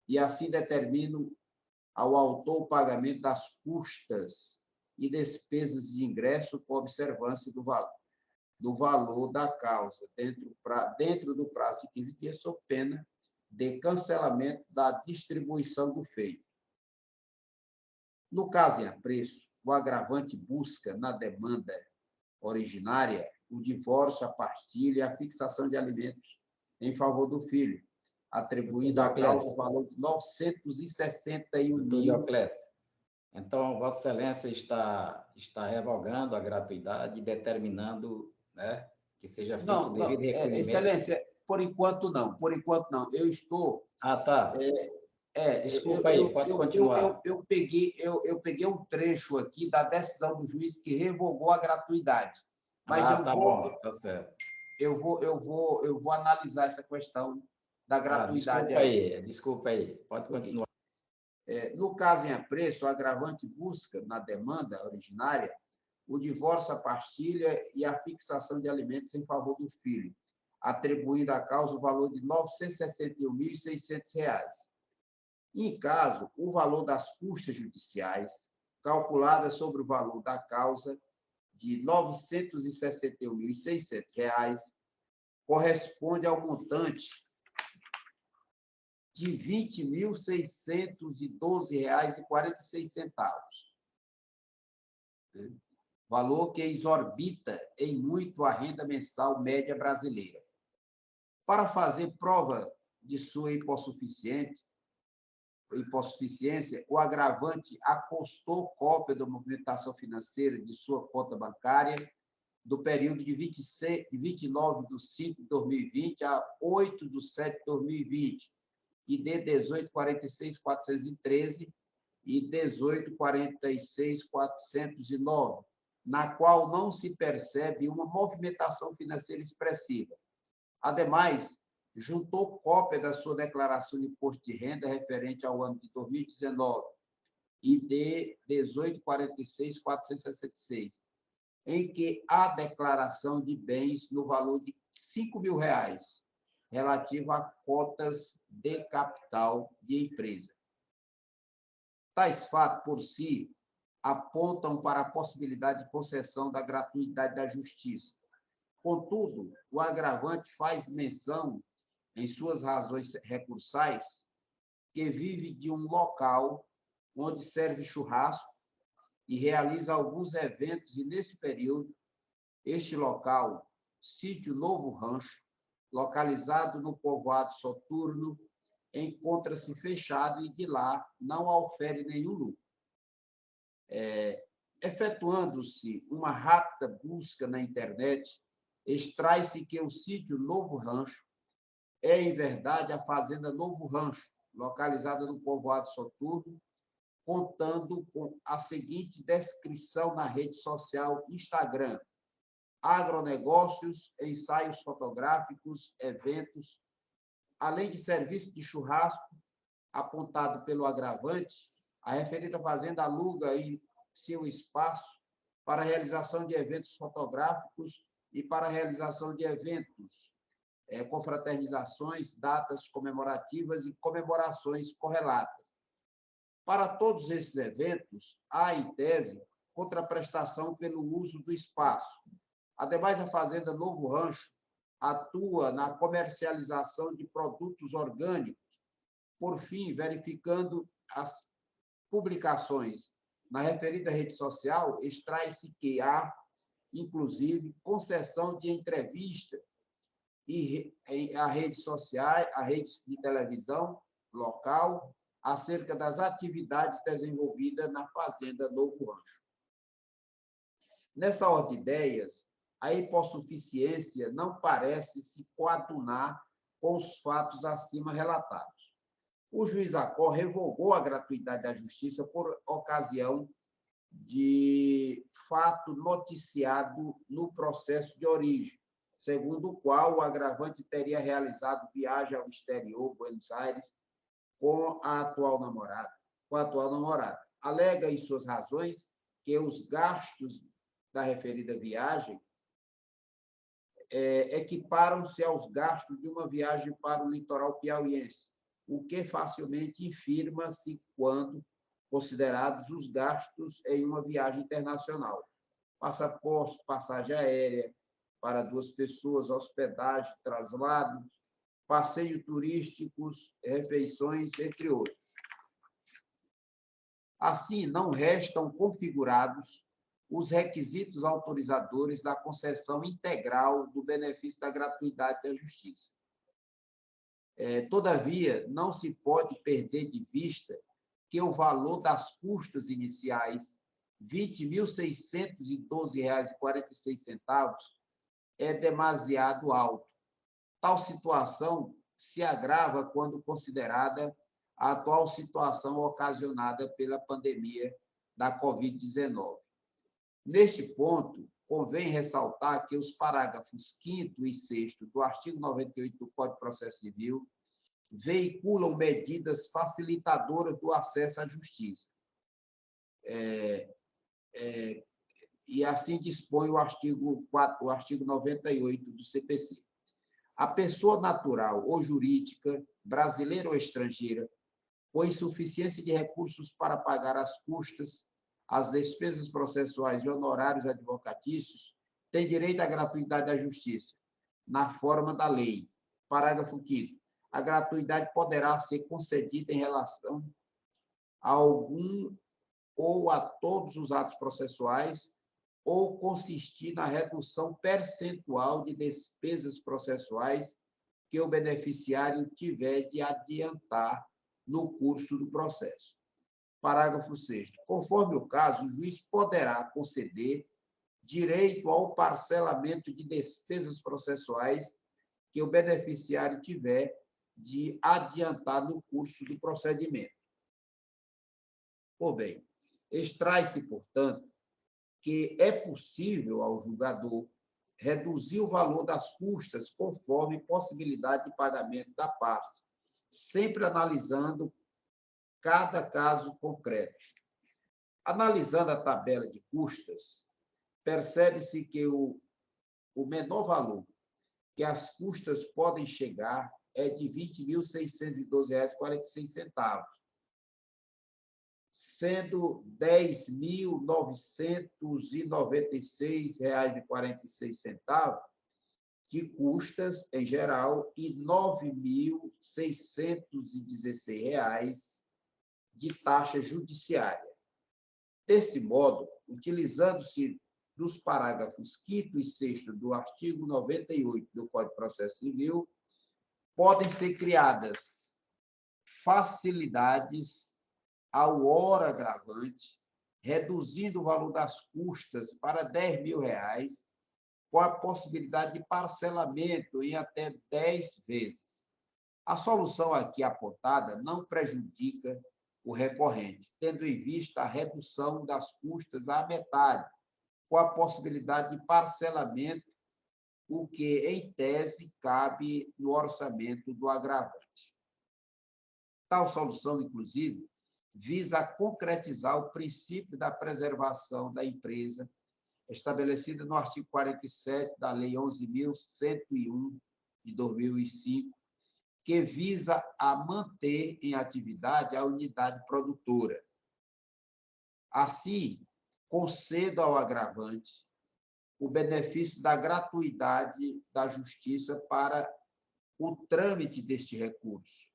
e assim determino ao autor o pagamento das custas e despesas de ingresso com observância do valor da causa, dentro do prazo de 15 dias, sob pena de cancelamento da distribuição do feito. No caso em apreço, o agravante busca, na demanda originária, o divórcio, a partilha e a fixação de alimentos em favor do filho, atribuindo à causa o valor de 961 mil. Então, Vossa Excelência está revogando a gratuidade e determinando, né, que seja feito o devido recolhimento. Excelência, por enquanto não. Eu estou... Ah, tá. Desculpa aí, pode continuar. Eu peguei um trecho aqui da decisão do juiz que revogou a gratuidade. Mas bom, tá certo. Eu vou analisar essa questão da gratuidade. Desculpa aí, pode continuar. No caso em apreço, o agravante busca, na demanda originária, o divórcio, a partilha e a fixação de alimentos em favor do filho, atribuindo à causa o valor de R$ 961.600. Em caso, o valor das custas judiciais, calculada sobre o valor da causa de R$ 961.600, corresponde ao montante de R$ 20.612,46. Valor que exorbita em muito a renda mensal média brasileira. Para fazer prova de sua hipossuficiência, o agravante acostou cópia da movimentação financeira de sua conta bancária do período de 29/5/2020 a 8/7/2020, ID 18.46.413 e 18.46.409, na qual não se percebe uma movimentação financeira expressiva. Ademais, juntou cópia da sua declaração de imposto de renda referente ao ano de 2019, ID 18.46.466, em que há declaração de bens no valor de R$ 5.000, relativa a cotas de capital de empresa. Tais fatos, por si, apontam para a possibilidade de concessão da gratuidade da justiça. Contudo, o agravante faz menção, em suas razões recursais, que vive de um local onde serve churrasco e realiza alguns eventos, e, nesse período, este local, sítio Novo Rancho, localizado no povoado Soturno, encontra-se fechado e de lá não ofere nenhum lucro. Efetuando-se uma rápida busca na internet, extrai-se que o sítio Novo Rancho é, em verdade, a fazenda Novo Rancho, localizada no povoado Soturno, contando com a seguinte descrição na rede social Instagram: agronegócios, ensaios fotográficos, eventos, além de serviço de churrasco, apontado pelo agravante, a referida fazenda aluga em seu espaço para a realização de eventos fotográficos e para a realização de eventos, confraternizações, datas comemorativas e comemorações correlatas. Para todos esses eventos, há, em tese, contraprestação pelo uso do espaço. Ademais, a fazenda Novo Rancho atua na comercialização de produtos orgânicos. Por fim, verificando as publicações na referida rede social, extrai-se que há, inclusive, concessão de entrevista e a redes sociais, a rede de televisão local, acerca das atividades desenvolvidas na fazenda Novo Rancho. Nessa ordem de ideias, a hipossuficiência não parece se coadunar com os fatos acima relatados. O juiz Acó revogou a gratuidade da justiça por ocasião de fato noticiado no processo de origem, segundo o qual o agravante teria realizado viagem ao exterior, Buenos Aires, com a atual namorada. Alega em suas razões que os gastos da referida viagem equiparam-se aos gastos de uma viagem para o litoral piauiense, o que facilmente infirma-se quando considerados os gastos em uma viagem internacional: passaporte, passagem aérea para 2 pessoas, hospedagem, traslado, passeio turísticos, refeições, entre outros. Assim, não restam configurados os requisitos autorizadores da concessão integral do benefício da gratuidade da justiça. Todavia, não se pode perder de vista que o valor das custas iniciais, R$ 20.612,46, é demasiado alto. Tal situação se agrava quando considerada a atual situação ocasionada pela pandemia da Covid-19. Neste ponto, convém ressaltar que os parágrafos 5º e 6º do artigo 98 do Código de Processo Civil veiculam medidas facilitadoras do acesso à justiça. E assim dispõe o artigo 98 do CPC. A pessoa natural ou jurídica, brasileira ou estrangeira, com insuficiência de recursos para pagar as custas, as despesas processuais e honorários advocatícios, tem direito à gratuidade da justiça, na forma da lei. Parágrafo 5º. A gratuidade poderá ser concedida em relação a algum ou a todos os atos processuais ou consistir na redução percentual de despesas processuais que o beneficiário tiver de adiantar no curso do processo. Parágrafo 6º. Conforme o caso, o juiz poderá conceder direito ao parcelamento de despesas processuais que o beneficiário tiver de adiantar no curso do procedimento. Por bem, extrai-se, portanto, que é possível ao julgador reduzir o valor das custas conforme possibilidade de pagamento da parte, sempre analisando cada caso concreto. Analisando a tabela de custas, percebe-se que o menor valor que as custas podem chegar é de R$ 20.612,46, sendo R$ 10.996,46 de custas em geral e R$ 9.616 de taxa judiciária. Desse modo, utilizando-se dos parágrafos 5º e 6º do artigo 98 do Código de Processo Civil, podem ser criadas facilidades ao hora agravante, reduzindo o valor das custas para R$ 10.000, com a possibilidade de parcelamento em até 10 vezes. A solução aqui apontada não prejudica o recorrente, tendo em vista a redução das custas à metade, com a possibilidade de parcelamento, o que, em tese, cabe no orçamento do agravante. Tal solução, inclusive, visa concretizar o princípio da preservação da empresa, estabelecida no artigo 47 da Lei 11.101, de 2005, que visa a manter em atividade a unidade produtora. Assim, concedo ao agravante o benefício da gratuidade da justiça para o trâmite deste recurso.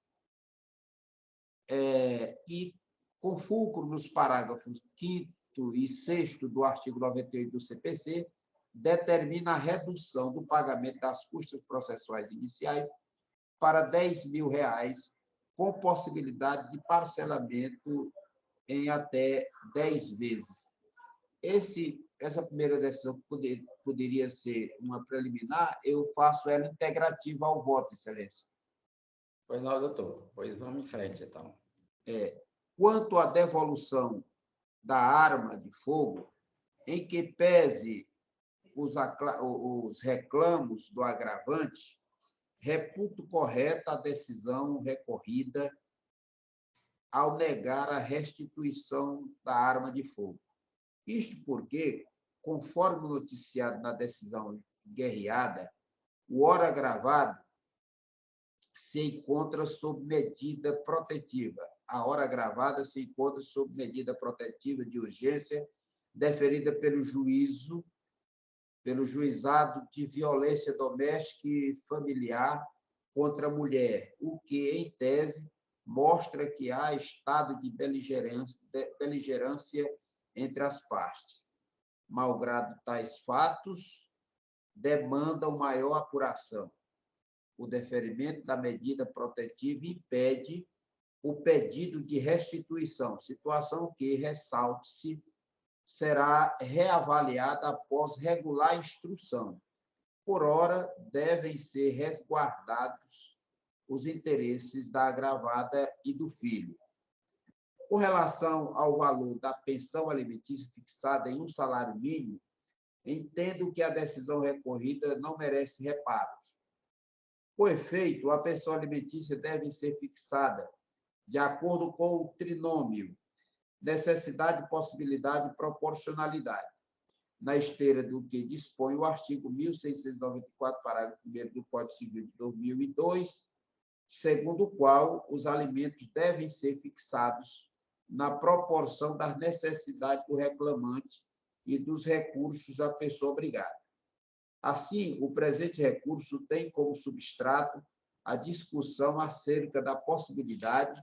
E, com fulcro nos parágrafos 5º e 6º do artigo 98 do CPC, determina a redução do pagamento das custas processuais iniciais para R$ 10.000, com possibilidade de parcelamento em até 10 vezes. Essa primeira decisão poderia ser uma preliminar, eu faço ela integrativa ao voto, Excelência. Pois não, doutor. Pois vamos em frente, então. Quanto à devolução da arma de fogo, em que pese os reclamos do agravante, reputo correta a decisão recorrida ao negar a restituição da arma de fogo. Isto porque, conforme noticiado na decisão guerreada, o hora agravado se encontra sob medida protetiva. A hora agravada se encontra sob medida protetiva de urgência deferida pelo juizado de violência doméstica e familiar contra a mulher, o que, em tese, mostra que há estado de beligerância entre as partes. Malgrado tais fatos, demandam maior apuração. O deferimento da medida protetiva impede o pedido de restituição, situação que, ressalte-se, será reavaliada após regular instrução. Por ora, devem ser resguardados os interesses da agravada e do filho. Com relação ao valor da pensão alimentícia fixada em um salário mínimo, entendo que a decisão recorrida não merece reparos. Com efeito, a pensão alimentícia deve ser fixada de acordo com o trinômio necessidade, possibilidade e proporcionalidade. na esteira do que dispõe o artigo 1694, parágrafo 1º do Código Civil de 2002, segundo o qual os alimentos devem ser fixados na proporção das necessidades do reclamante e dos recursos da pessoa obrigada. Assim, o presente recurso tem como substrato a discussão acerca da possibilidade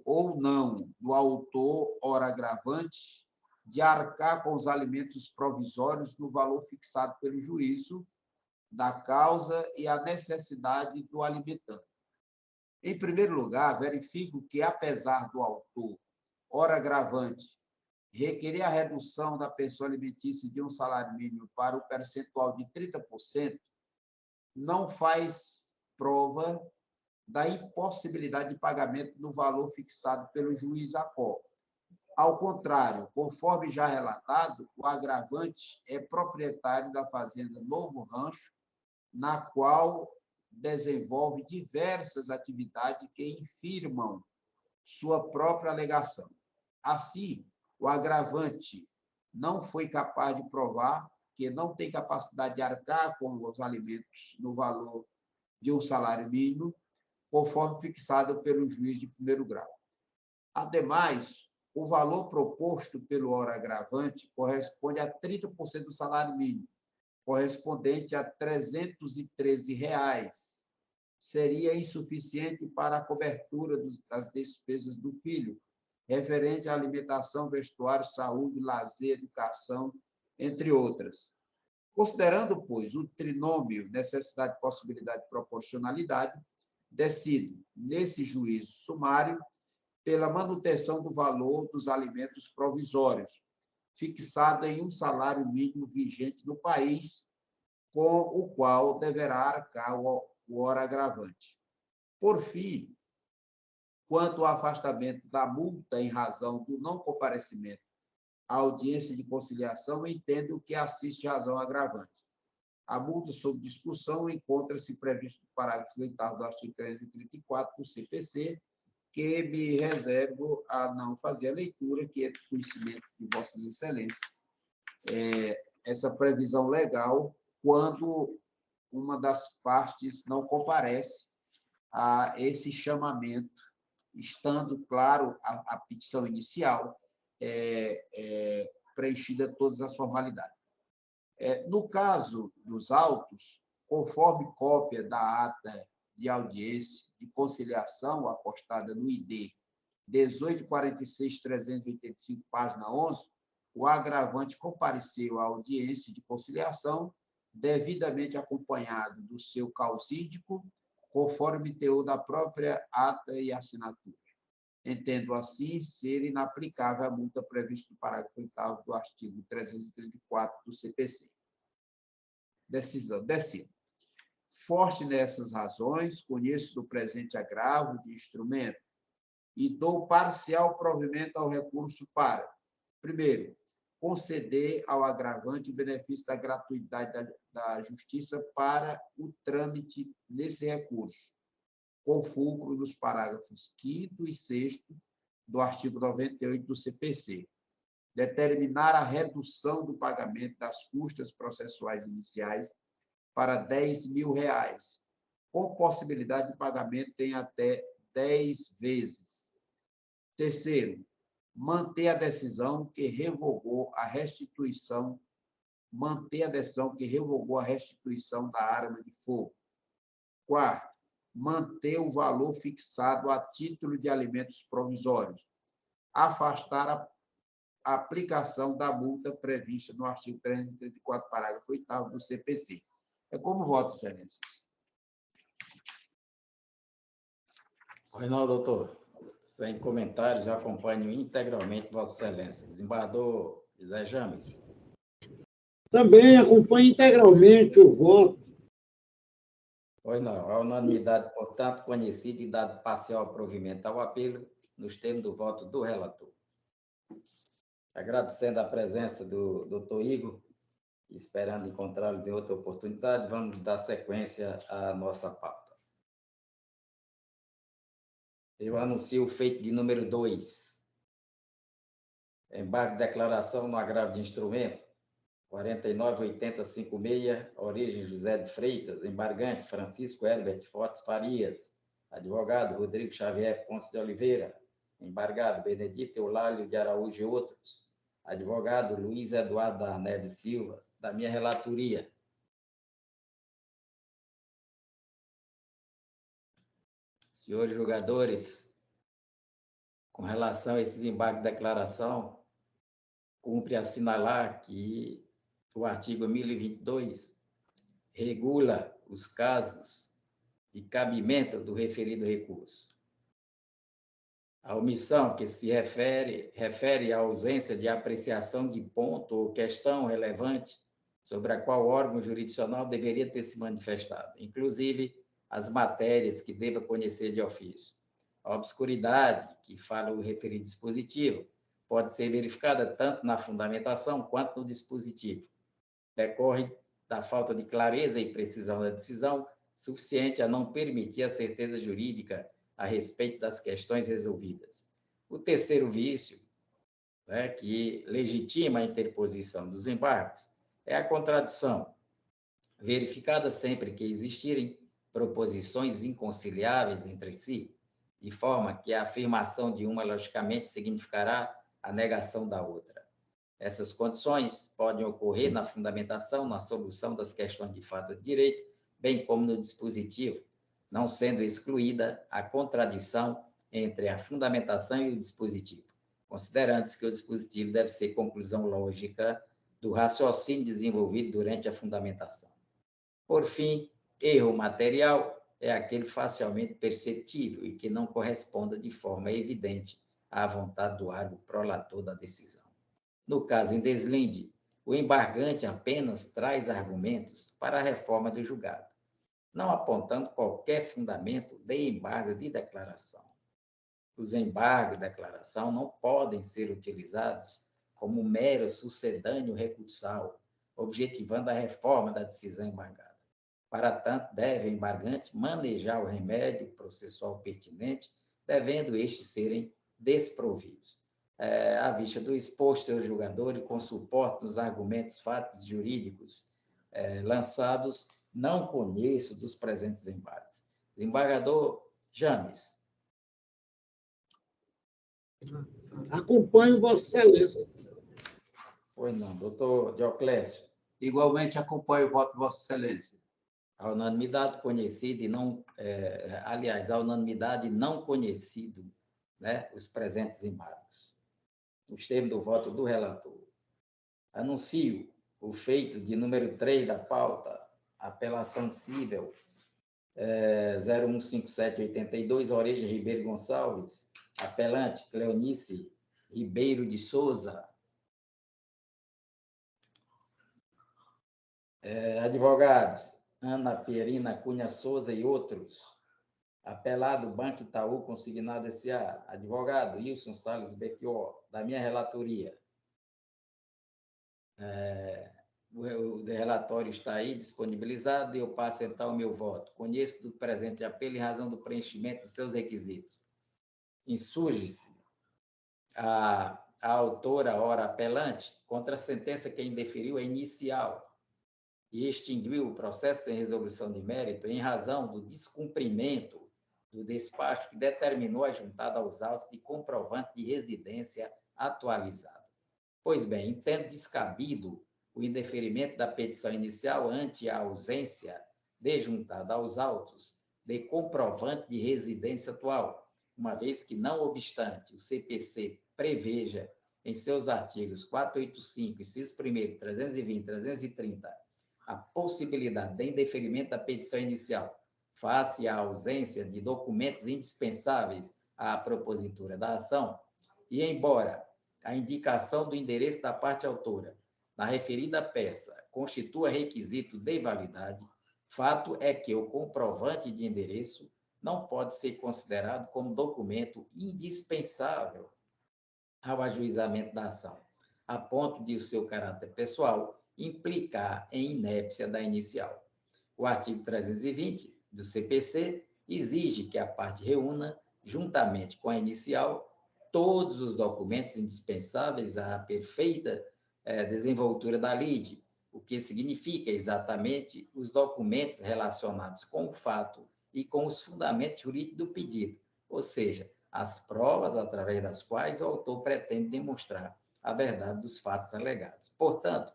ou não do autor, ora agravante, de arcar com os alimentos provisórios no valor fixado pelo juízo da causa e a necessidade do alimentante. Em primeiro lugar, verifico que, apesar do autor, ora agravante, requerer a redução da pensão alimentícia de um salário mínimo para o percentual de 30%, não faz prova da impossibilidade de pagamento do valor fixado pelo juiz ACO. Ao contrário, conforme já relatado, o agravante é proprietário da fazenda Novo Rancho, na qual desenvolve diversas atividades que infirmam sua própria alegação. Assim, o agravante não foi capaz de provar que não tem capacidade de arcar com os alimentos no valor de um salário mínimo, conforme fixado pelo juiz de primeiro grau. Ademais, o valor proposto pelo ora agravante corresponde a 30% do salário mínimo, correspondente a R$ 313. Seria insuficiente para a cobertura das despesas do filho, referente à alimentação, vestuário, saúde, lazer, educação, entre outras. Considerando, pois, o trinômio necessidade, possibilidade e proporcionalidade, decido, nesse juízo sumário, pela manutenção do valor dos alimentos provisórios, fixado em um salário mínimo vigente no país, com o qual deverá arcar o ora agravante. Por fim, quanto ao afastamento da multa em razão do não comparecimento à audiência de conciliação, entendo que assiste razão agravante. A multa sob discussão encontra-se prevista no parágrafo 8º do artigo 334 do CPC, que me reservo a não fazer a leitura, que é do conhecimento de Vossas Excelências, essa previsão legal quando uma das partes não comparece a esse chamamento, estando, claro, a petição inicial preenchida todas as formalidades. No caso dos autos, conforme cópia da ata de audiência de conciliação apostada no ID 1846-385, página 11, o agravante compareceu à audiência de conciliação devidamente acompanhado do seu causídico, conforme teor da própria ata e assinatura. Entendo assim ser inaplicável a multa prevista no parágrafo 8º do artigo 334 do CPC. Decisão. Forte nessas razões, conheço do presente agravo de instrumento e dou parcial provimento ao recurso para, primeiro, conceder ao agravante o benefício da gratuidade da justiça para o trâmite nesse recurso, com fulcro nos parágrafos 5º e 6º do artigo 98 do CPC. Determinar a redução do pagamento das custas processuais iniciais para R$ 10.000, com possibilidade de pagamento em até 10 vezes. Terceiro, manter a decisão que revogou a restituição, da arma de fogo. Quarto, manter o valor fixado a título de alimentos provisórios. Afastar a aplicação da multa prevista no artigo 334, parágrafo 8º do CPC. É como voto, Excelências. Pois não, doutor. Sem comentários, já acompanho integralmente Vossa Excelência. Desembargador José James. Também acompanho integralmente o voto. Pois não. A unanimidade, portanto, conhecida e dado parcial provimento ao apelo, nos termos do voto do relator. Agradecendo a presença do doutor Igor, esperando encontrá-los em outra oportunidade, vamos dar sequência à nossa pauta. Eu anuncio o feito de número 2. Embargo de declaração no agravo de instrumento, 49.8056, origem José de Freitas, embargante Francisco Herbert Fortes Farias, advogado Rodrigo Xavier Ponce de Oliveira, embargado Benedito Eulálio de Araújo e outros, advogado Luiz Eduardo da Neves Silva, da minha relatoria. Senhores julgadores, com relação a esses embargos de declaração, cumpre assinalar que o artigo 1022 regula os casos de cabimento do referido recurso. A omissão que se refere à ausência de apreciação de ponto ou questão relevante sobre a qual o órgão jurisdicional deveria ter se manifestado, inclusive as matérias que deva conhecer de ofício. A obscuridade que fala o referido dispositivo pode ser verificada tanto na fundamentação quanto no dispositivo. Decorre da falta de clareza e precisão da decisão suficiente a não permitir a certeza jurídica a respeito das questões resolvidas. O terceiro vício, que legitima a interposição dos embargos, é a contradição, verificada sempre que existirem proposições inconciliáveis entre si, de forma que a afirmação de uma, logicamente, significará a negação da outra. Essas condições podem ocorrer na fundamentação, na solução das questões de fato de direito, bem como no dispositivo, não sendo excluída a contradição entre a fundamentação e o dispositivo, considerando-se que o dispositivo deve ser conclusão lógica do raciocínio desenvolvido durante a fundamentação. Por fim, erro material é aquele facilmente perceptível e que não corresponda de forma evidente à vontade do árvore prolator da decisão. No caso em deslinde, o embargante apenas traz argumentos para a reforma do julgado, não apontando qualquer fundamento de embargo de declaração. Os embargos de declaração não podem ser utilizados como mero sucedâneo recursal, objetivando a reforma da decisão embargada. Para tanto, deve o embargante manejar o remédio processual pertinente, devendo estes serem desprovidos. À vista do exposto, senhor julgador, e com suporte nos argumentos fáticos jurídicos lançados, não conheço dos presentes embargos. Desembargador James. Acompanho Vossa Excelência. Pois não, doutor Dioclésio. Igualmente acompanho o voto de Vossa Excelência. A unanimidade conhecida e não... aliás, a unanimidade não conhecido, os presentes embargos. Nos termos do voto do relator. Anuncio o feito de número 3 da pauta, apelação cível 015782, origem Ribeiro Gonçalves, apelante Cleonice Ribeiro de Souza, advogados Ana Pierina Cunha Souza e outros, apelado Banco Itaú Consignado S.A., advogado Wilson Salles Becchior, da minha relatoria. O relatório está aí disponibilizado e eu passo então o meu voto. Conheço do presente apelo em razão do preenchimento de seus requisitos. Insurge-se a autora, ora apelante, contra a sentença que indeferiu a inicial e extinguiu o processo sem resolução de mérito em razão do descumprimento do despacho que determinou a juntada aos autos de comprovante de residência atualizado. Pois bem, entendo descabido o indeferimento da petição inicial ante a ausência de juntada aos autos de comprovante de residência atual, uma vez que, não obstante, o CPC preveja em seus artigos 485, inciso 1º, 320, 330, a possibilidade de indeferimento da petição inicial face à ausência de documentos indispensáveis à propositura da ação, e embora a indicação do endereço da parte autora na referida peça constitua requisito de validade, fato é que o comprovante de endereço não pode ser considerado como documento indispensável ao ajuizamento da ação, a ponto de o seu caráter pessoal implicar em inépcia da inicial. O artigo 320 do CPC exige que a parte reúna, juntamente com a inicial, todos os documentos indispensáveis à perfeita desenvoltura da lide, o que significa exatamente os documentos relacionados com o fato e com os fundamentos jurídicos do pedido, ou seja, as provas através das quais o autor pretende demonstrar a verdade dos fatos alegados. Portanto,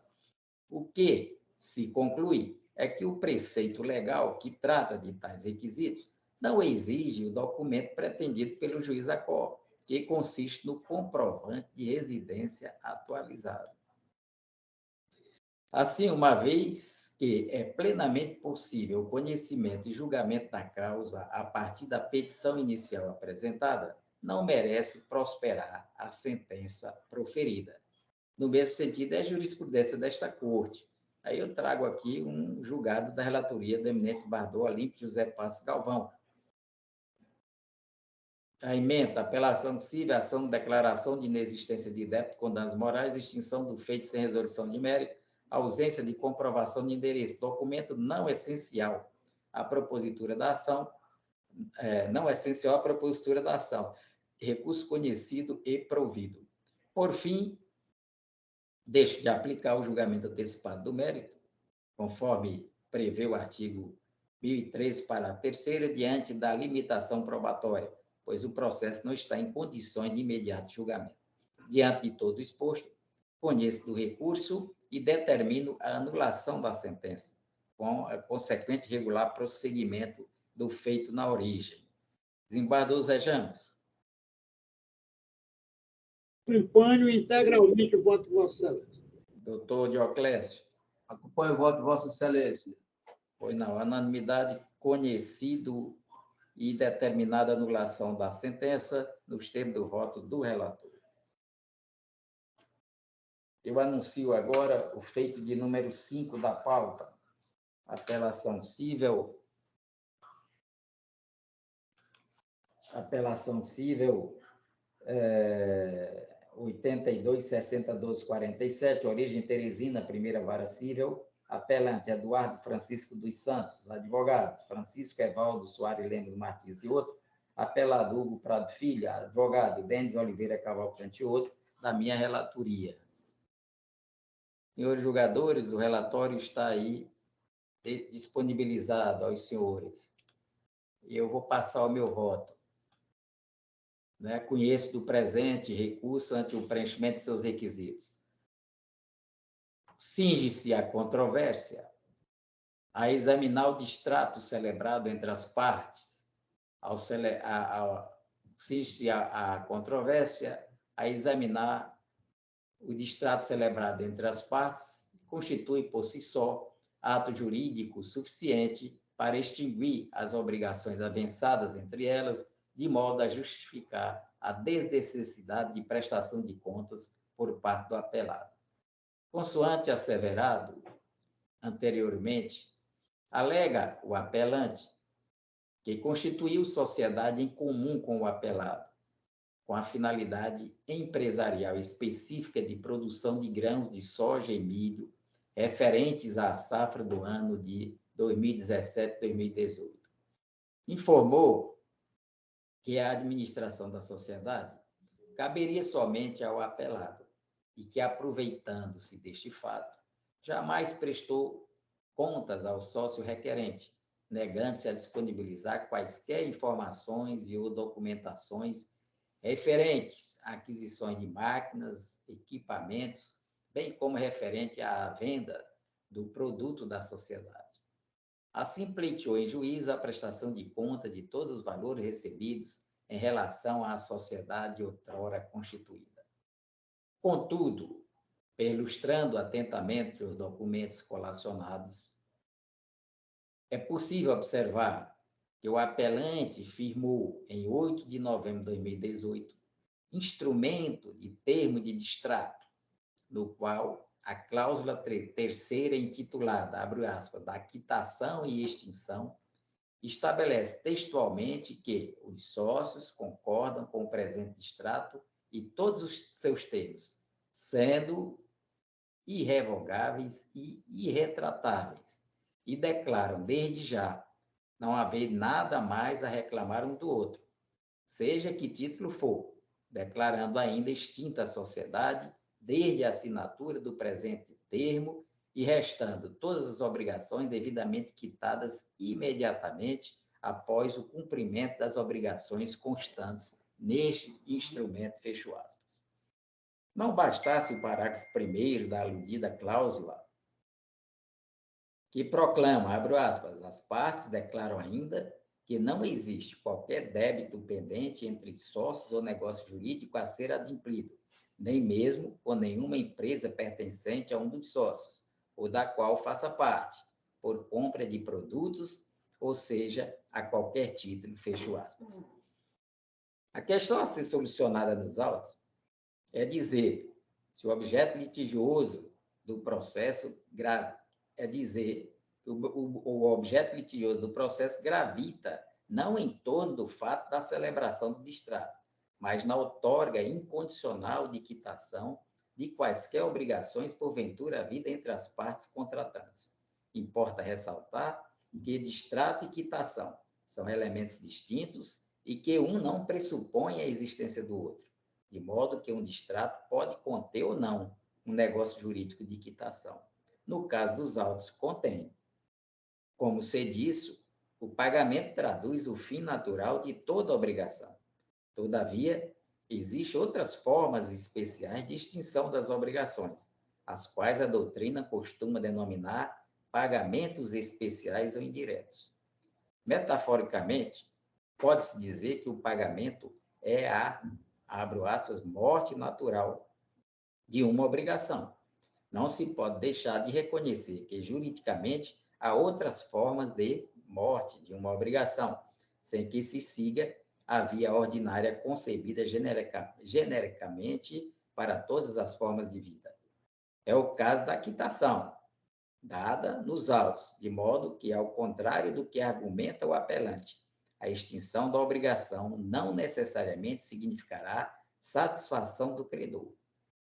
o que se conclui é que o preceito legal que trata de tais requisitos não exige o documento pretendido pelo juiz da Corte, que consiste no comprovante de residência atualizado. Assim, uma vez que é plenamente possível o conhecimento e julgamento da causa a partir da petição inicial apresentada, não merece prosperar a sentença proferida. No mesmo sentido, é a jurisprudência desta Corte. Aí eu trago aqui um julgado da relatoria do eminente Bardot Olímpio José Passos Galvão. A ementa, apelação civil, ação de declaração de inexistência de débito com danos morais, extinção do feito sem resolução de mérito, ausência de comprovação de endereço, documento não essencial à propositura da ação, recurso conhecido e provido. Por fim, deixo de aplicar o julgamento antecipado do mérito, conforme prevê o artigo 1013, parágrafo 3º, diante da limitação probatória, pois o processo não está em condições de imediato julgamento. Diante de todo o exposto, conheço do recurso e determino a anulação da sentença, com a consequente regular prosseguimento do feito na origem. Desembargador Zé James. Acompanho integralmente o voto de Vossa Excelência. Doutor Dioclésio. Acompanho o voto de Vossa Excelência. Foi na unanimidade conhecido e determinada a anulação da sentença nos termos do voto do relator. Eu anuncio agora o feito de número 5 da pauta, apelação civil 82.60.12.47, origem Teresina, primeira vara civil, apelante Eduardo Francisco dos Santos, advogados Francisco Evaldo Soares Lemos Martins e outro, apelado Hugo Prado Filho, advogado Denis Oliveira Cavalcante e outro, da minha relatoria. Senhores julgadores, o relatório está aí disponibilizado aos senhores. E eu vou passar o meu voto. Conheço do presente recurso ante o preenchimento de seus requisitos. Cinge-se a controvérsia a examinar o distrato celebrado entre as partes. Cinge-se a controvérsia a examinar o distrato celebrado entre as partes, constitui por si só ato jurídico suficiente para extinguir as obrigações avançadas entre elas, de modo a justificar a desnecessidade de prestação de contas por parte do apelado. Consoante asseverado anteriormente, alega o apelante que constituiu sociedade em comum com o apelado, com a finalidade empresarial específica de produção de grãos de soja e milho, referentes à safra do ano de 2017-2018. Informou que a administração da sociedade caberia somente ao apelado e que, aproveitando-se deste fato, jamais prestou contas ao sócio requerente, negando-se a disponibilizar quaisquer informações e ou documentações referentes a aquisições de máquinas, equipamentos, bem como referente à venda do produto da sociedade. Assim, pleiteou em juízo a prestação de conta de todos os valores recebidos em relação à sociedade outrora constituída. Contudo, perlustrando atentamente os documentos colacionados, é possível observar que o apelante firmou, em 8 de novembro de 2018, instrumento de termo de distrato, no qual a cláusula terceira intitulada, abre aspas, da quitação e extinção, estabelece textualmente que os sócios concordam com o presente distrato e todos os seus termos, sendo irrevogáveis e irretratáveis, e declaram desde já não haver nada mais a reclamar um do outro, seja que título for, declarando ainda extinta a sociedade desde a assinatura do presente termo e restando todas as obrigações devidamente quitadas imediatamente após o cumprimento das obrigações constantes neste instrumento, fecho aspas. Não bastasse o parágrafo 1º da aludida cláusula, que proclama, abro aspas, as partes declaram ainda que não existe qualquer débito pendente entre sócios ou negócio jurídico a ser adimplido, nem mesmo com nenhuma empresa pertencente a um dos sócios, ou da qual faça parte, por compra de produtos, ou seja, a qualquer título, fecho aspas. A questão a ser solucionada nos autos é dizer se o objeto litigioso do processo o objeto litigioso do processo gravita não em torno do fato da celebração do distrato, mas na outorga incondicional de quitação de quaisquer obrigações porventura havida entre as partes contratantes. Importa ressaltar que distrato e quitação são elementos distintos e que um não pressupõe a existência do outro, de modo que um distrato pode conter ou não um negócio jurídico de quitação. No caso dos autos, contém. Como se disso, o pagamento traduz o fim natural de toda obrigação. Todavia, existem outras formas especiais de extinção das obrigações, as quais a doutrina costuma denominar pagamentos especiais ou indiretos. Metaforicamente, pode-se dizer que o pagamento é abro aspas, morte natural de uma obrigação. Não se pode deixar de reconhecer que, juridicamente, há outras formas de morte de uma obrigação, sem que se siga a via ordinária concebida genericamente para todas as formas de vida. É o caso da quitação, dada nos autos, de modo que, ao contrário do que argumenta o apelante, a extinção da obrigação não necessariamente significará satisfação do credor.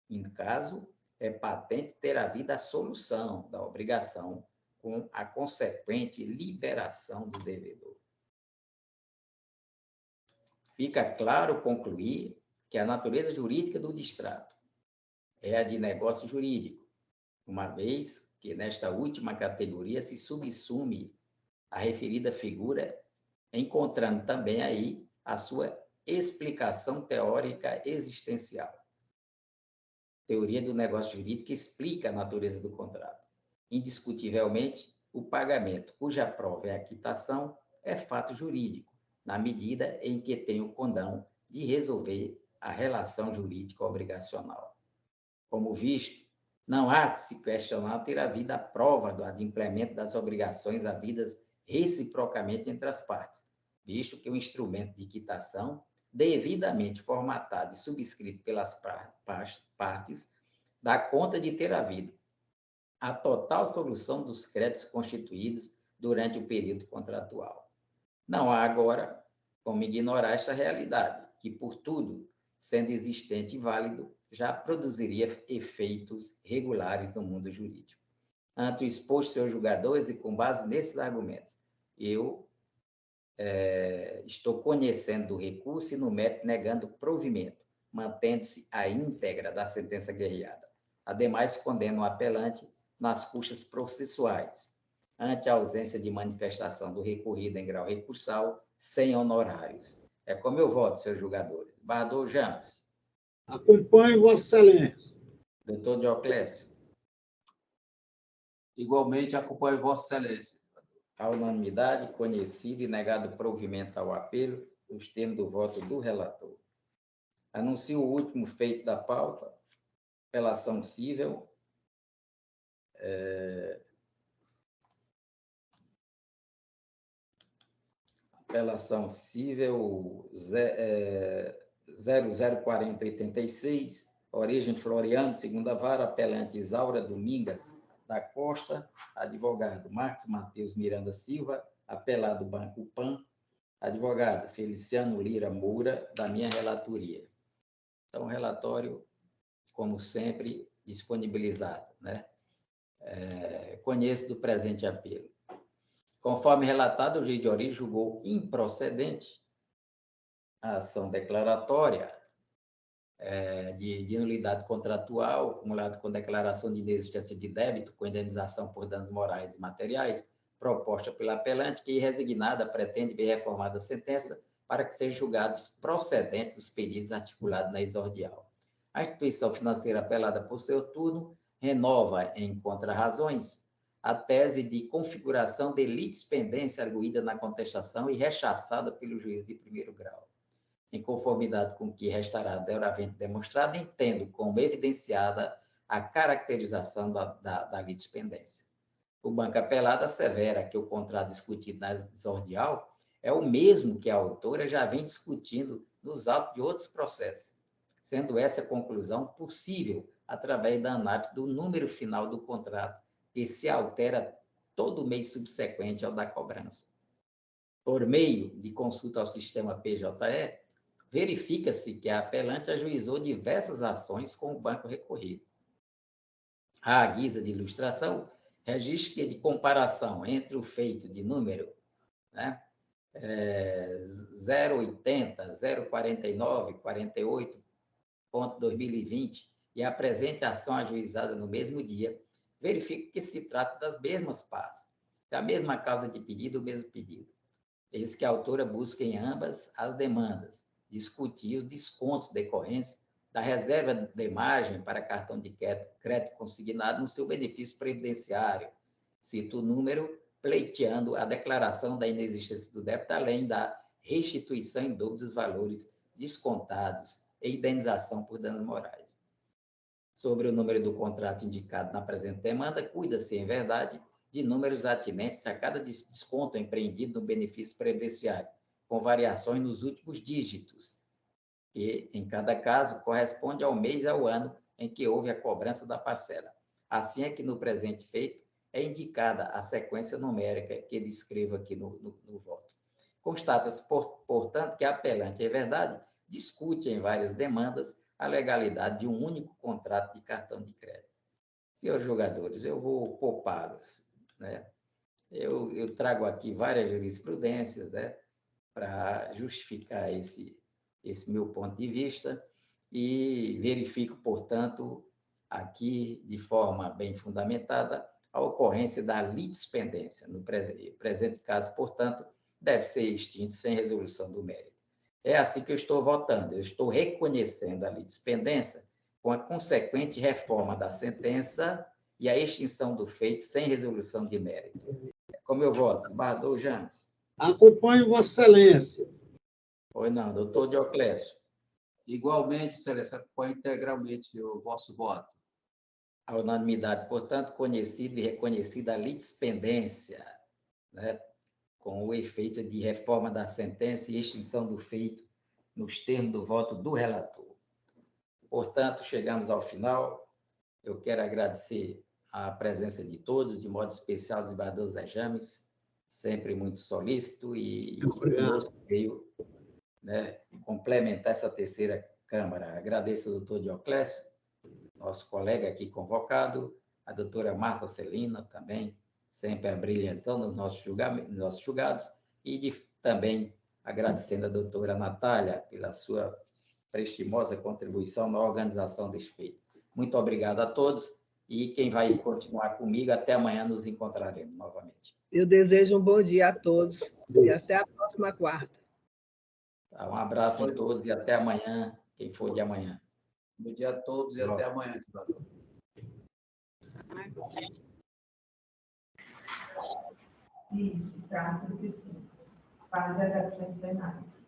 Em caso, é patente ter havido a solução da obrigação com a consequente liberação do devedor. Fica claro concluir que a natureza jurídica do distrato é a de negócio jurídico, uma vez que nesta última categoria se subsume a referida figura, encontrando também aí a sua explicação teórica existencial. Teoria do negócio jurídico explica a natureza do contrato. Indiscutivelmente, o pagamento, cuja prova é a quitação, é fato jurídico, na medida em que tem o condão de resolver a relação jurídica obrigacional. Como visto, não há que se questionar ter havido a prova do adimplemento das obrigações havidas reciprocamente entre as partes, visto que o instrumento de quitação, devidamente formatado e subscrito pelas partes, dá conta de ter havido a total solução dos créditos constituídos durante o período contratual. Não há agora como ignorar esta realidade, que, por tudo, sendo existente e válido, já produziria efeitos regulares no mundo jurídico. Ante o exposto, senhores julgadores, e com base nesses argumentos, eu estou conhecendo do recurso e, no mérito, negando provimento, mantendo-se a íntegra da sentença guerreada. Ademais, condeno o apelante nas custas processuais, ante a ausência de manifestação do recorrido em grau recursal, sem honorários. É como eu voto, senhores julgadores. Bardou James. Acompanho Vossa Excelência. Doutor Dioclésio. Igualmente, acompanho Vossa Excelência. A unanimidade, conhecido e negado provimento ao apelo, os termos do voto do relator. Anuncio o último feito da pauta, apelação cível. Apelação cível 004086, origem Floriano, segunda vara, apelante Isaura Domingas da Costa, advogado Marcos Mateus Miranda Silva, apelado Banco PAN, advogado Feliciano Lira Moura, da minha relatoria. Então, relatório, como sempre, disponibilizado, né? Conheço do presente apelo. Conforme relatado, o juiz de origem julgou improcedente a ação declaratória de nulidade contratual, acumulado com declaração de inexistência de débito, com indenização por danos morais e materiais, proposta pela apelante, que, resignada, pretende ver reformada a sentença para que sejam julgados procedentes os pedidos articulados na exordial. A instituição financeira apelada por seu turno renova, em contra-razões, a tese de configuração de litispendência arguída na contestação e rechaçada pelo juiz de primeiro grau. Em conformidade com o que restará devidamente demonstrado, entendo como evidenciada a caracterização da litispendência. O banco apelado assevera que o contrato discutido na exordial é o mesmo que a autora já vem discutindo nos autos de outros processos, sendo essa a conclusão possível através da análise do número final do contrato, que se altera todo mês subsequente ao da cobrança. Por meio de consulta ao sistema PJE, verifica-se que a apelante ajuizou diversas ações com o banco recorrido. À guisa de ilustração, registro que, de comparação entre o feito de número 080, 049, 48.2020 e a presente ação ajuizada no mesmo dia, verifica que se trata das mesmas partes, da mesma causa de pedido, o mesmo pedido. Eis que a autora busca em ambas as demandas discutir os descontos decorrentes da reserva de margem para cartão de crédito consignado no seu benefício previdenciário. Cito o número, pleiteando a declaração da inexistência do débito, além da restituição em dobro dos valores descontados e indenização por danos morais. Sobre o número do contrato indicado na presente demanda, cuida-se, em verdade, de números atinentes a cada desconto empreendido no benefício previdenciário, com variações nos últimos dígitos, que, em cada caso, corresponde ao mês e ao ano em que houve a cobrança da parcela. Assim é que, no presente feito, é indicada a sequência numérica que descrevo aqui no voto. Constata-se, portanto, que a apelante, em verdade, discute em várias demandas a legalidade de um único contrato de cartão de crédito. Senhores jogadores, eu vou poupá-los, né? Eu trago aqui várias jurisprudências, né, para justificar esse meu ponto de vista e verifico, portanto, aqui, de forma bem fundamentada, a ocorrência da litispendência. No presente caso, portanto, deve ser extinto sem resolução do mérito. É assim que eu estou votando. Eu estou reconhecendo a litispendência com a consequente reforma da sentença e a extinção do feito sem resolução de mérito. Como eu voto? Bardou James. Acompanho Vossa Excelência. Pois não, doutor Dioclésio. Igualmente, Excelência, acompanho integralmente o vosso voto. A unanimidade, portanto, conhecida e reconhecida a litispendência, né, com o efeito de reforma da sentença e extinção do feito nos termos do voto do relator. Portanto, chegamos ao final. Eu quero agradecer a presença de todos, de modo especial dos desembargador Zé James, sempre muito solícito e conosco veio, né, complementar essa terceira Câmara. Agradeço ao doutor Dioclésio, nosso colega aqui convocado, a doutora Marta Celina também, sempre brilhantando nos nossos julgados, e também agradecendo a doutora Natália pela sua prestimosa contribuição na organização deste feito. Muito obrigado a todos, e quem vai continuar comigo, até amanhã nos encontraremos novamente. Eu desejo um bom dia a todos e até a próxima quarta. Tá, um abraço a todos e até amanhã, quem for de amanhã. Bom dia a todos e até amanhã, advogado. Isso, traço 35, para as execuções plenárias.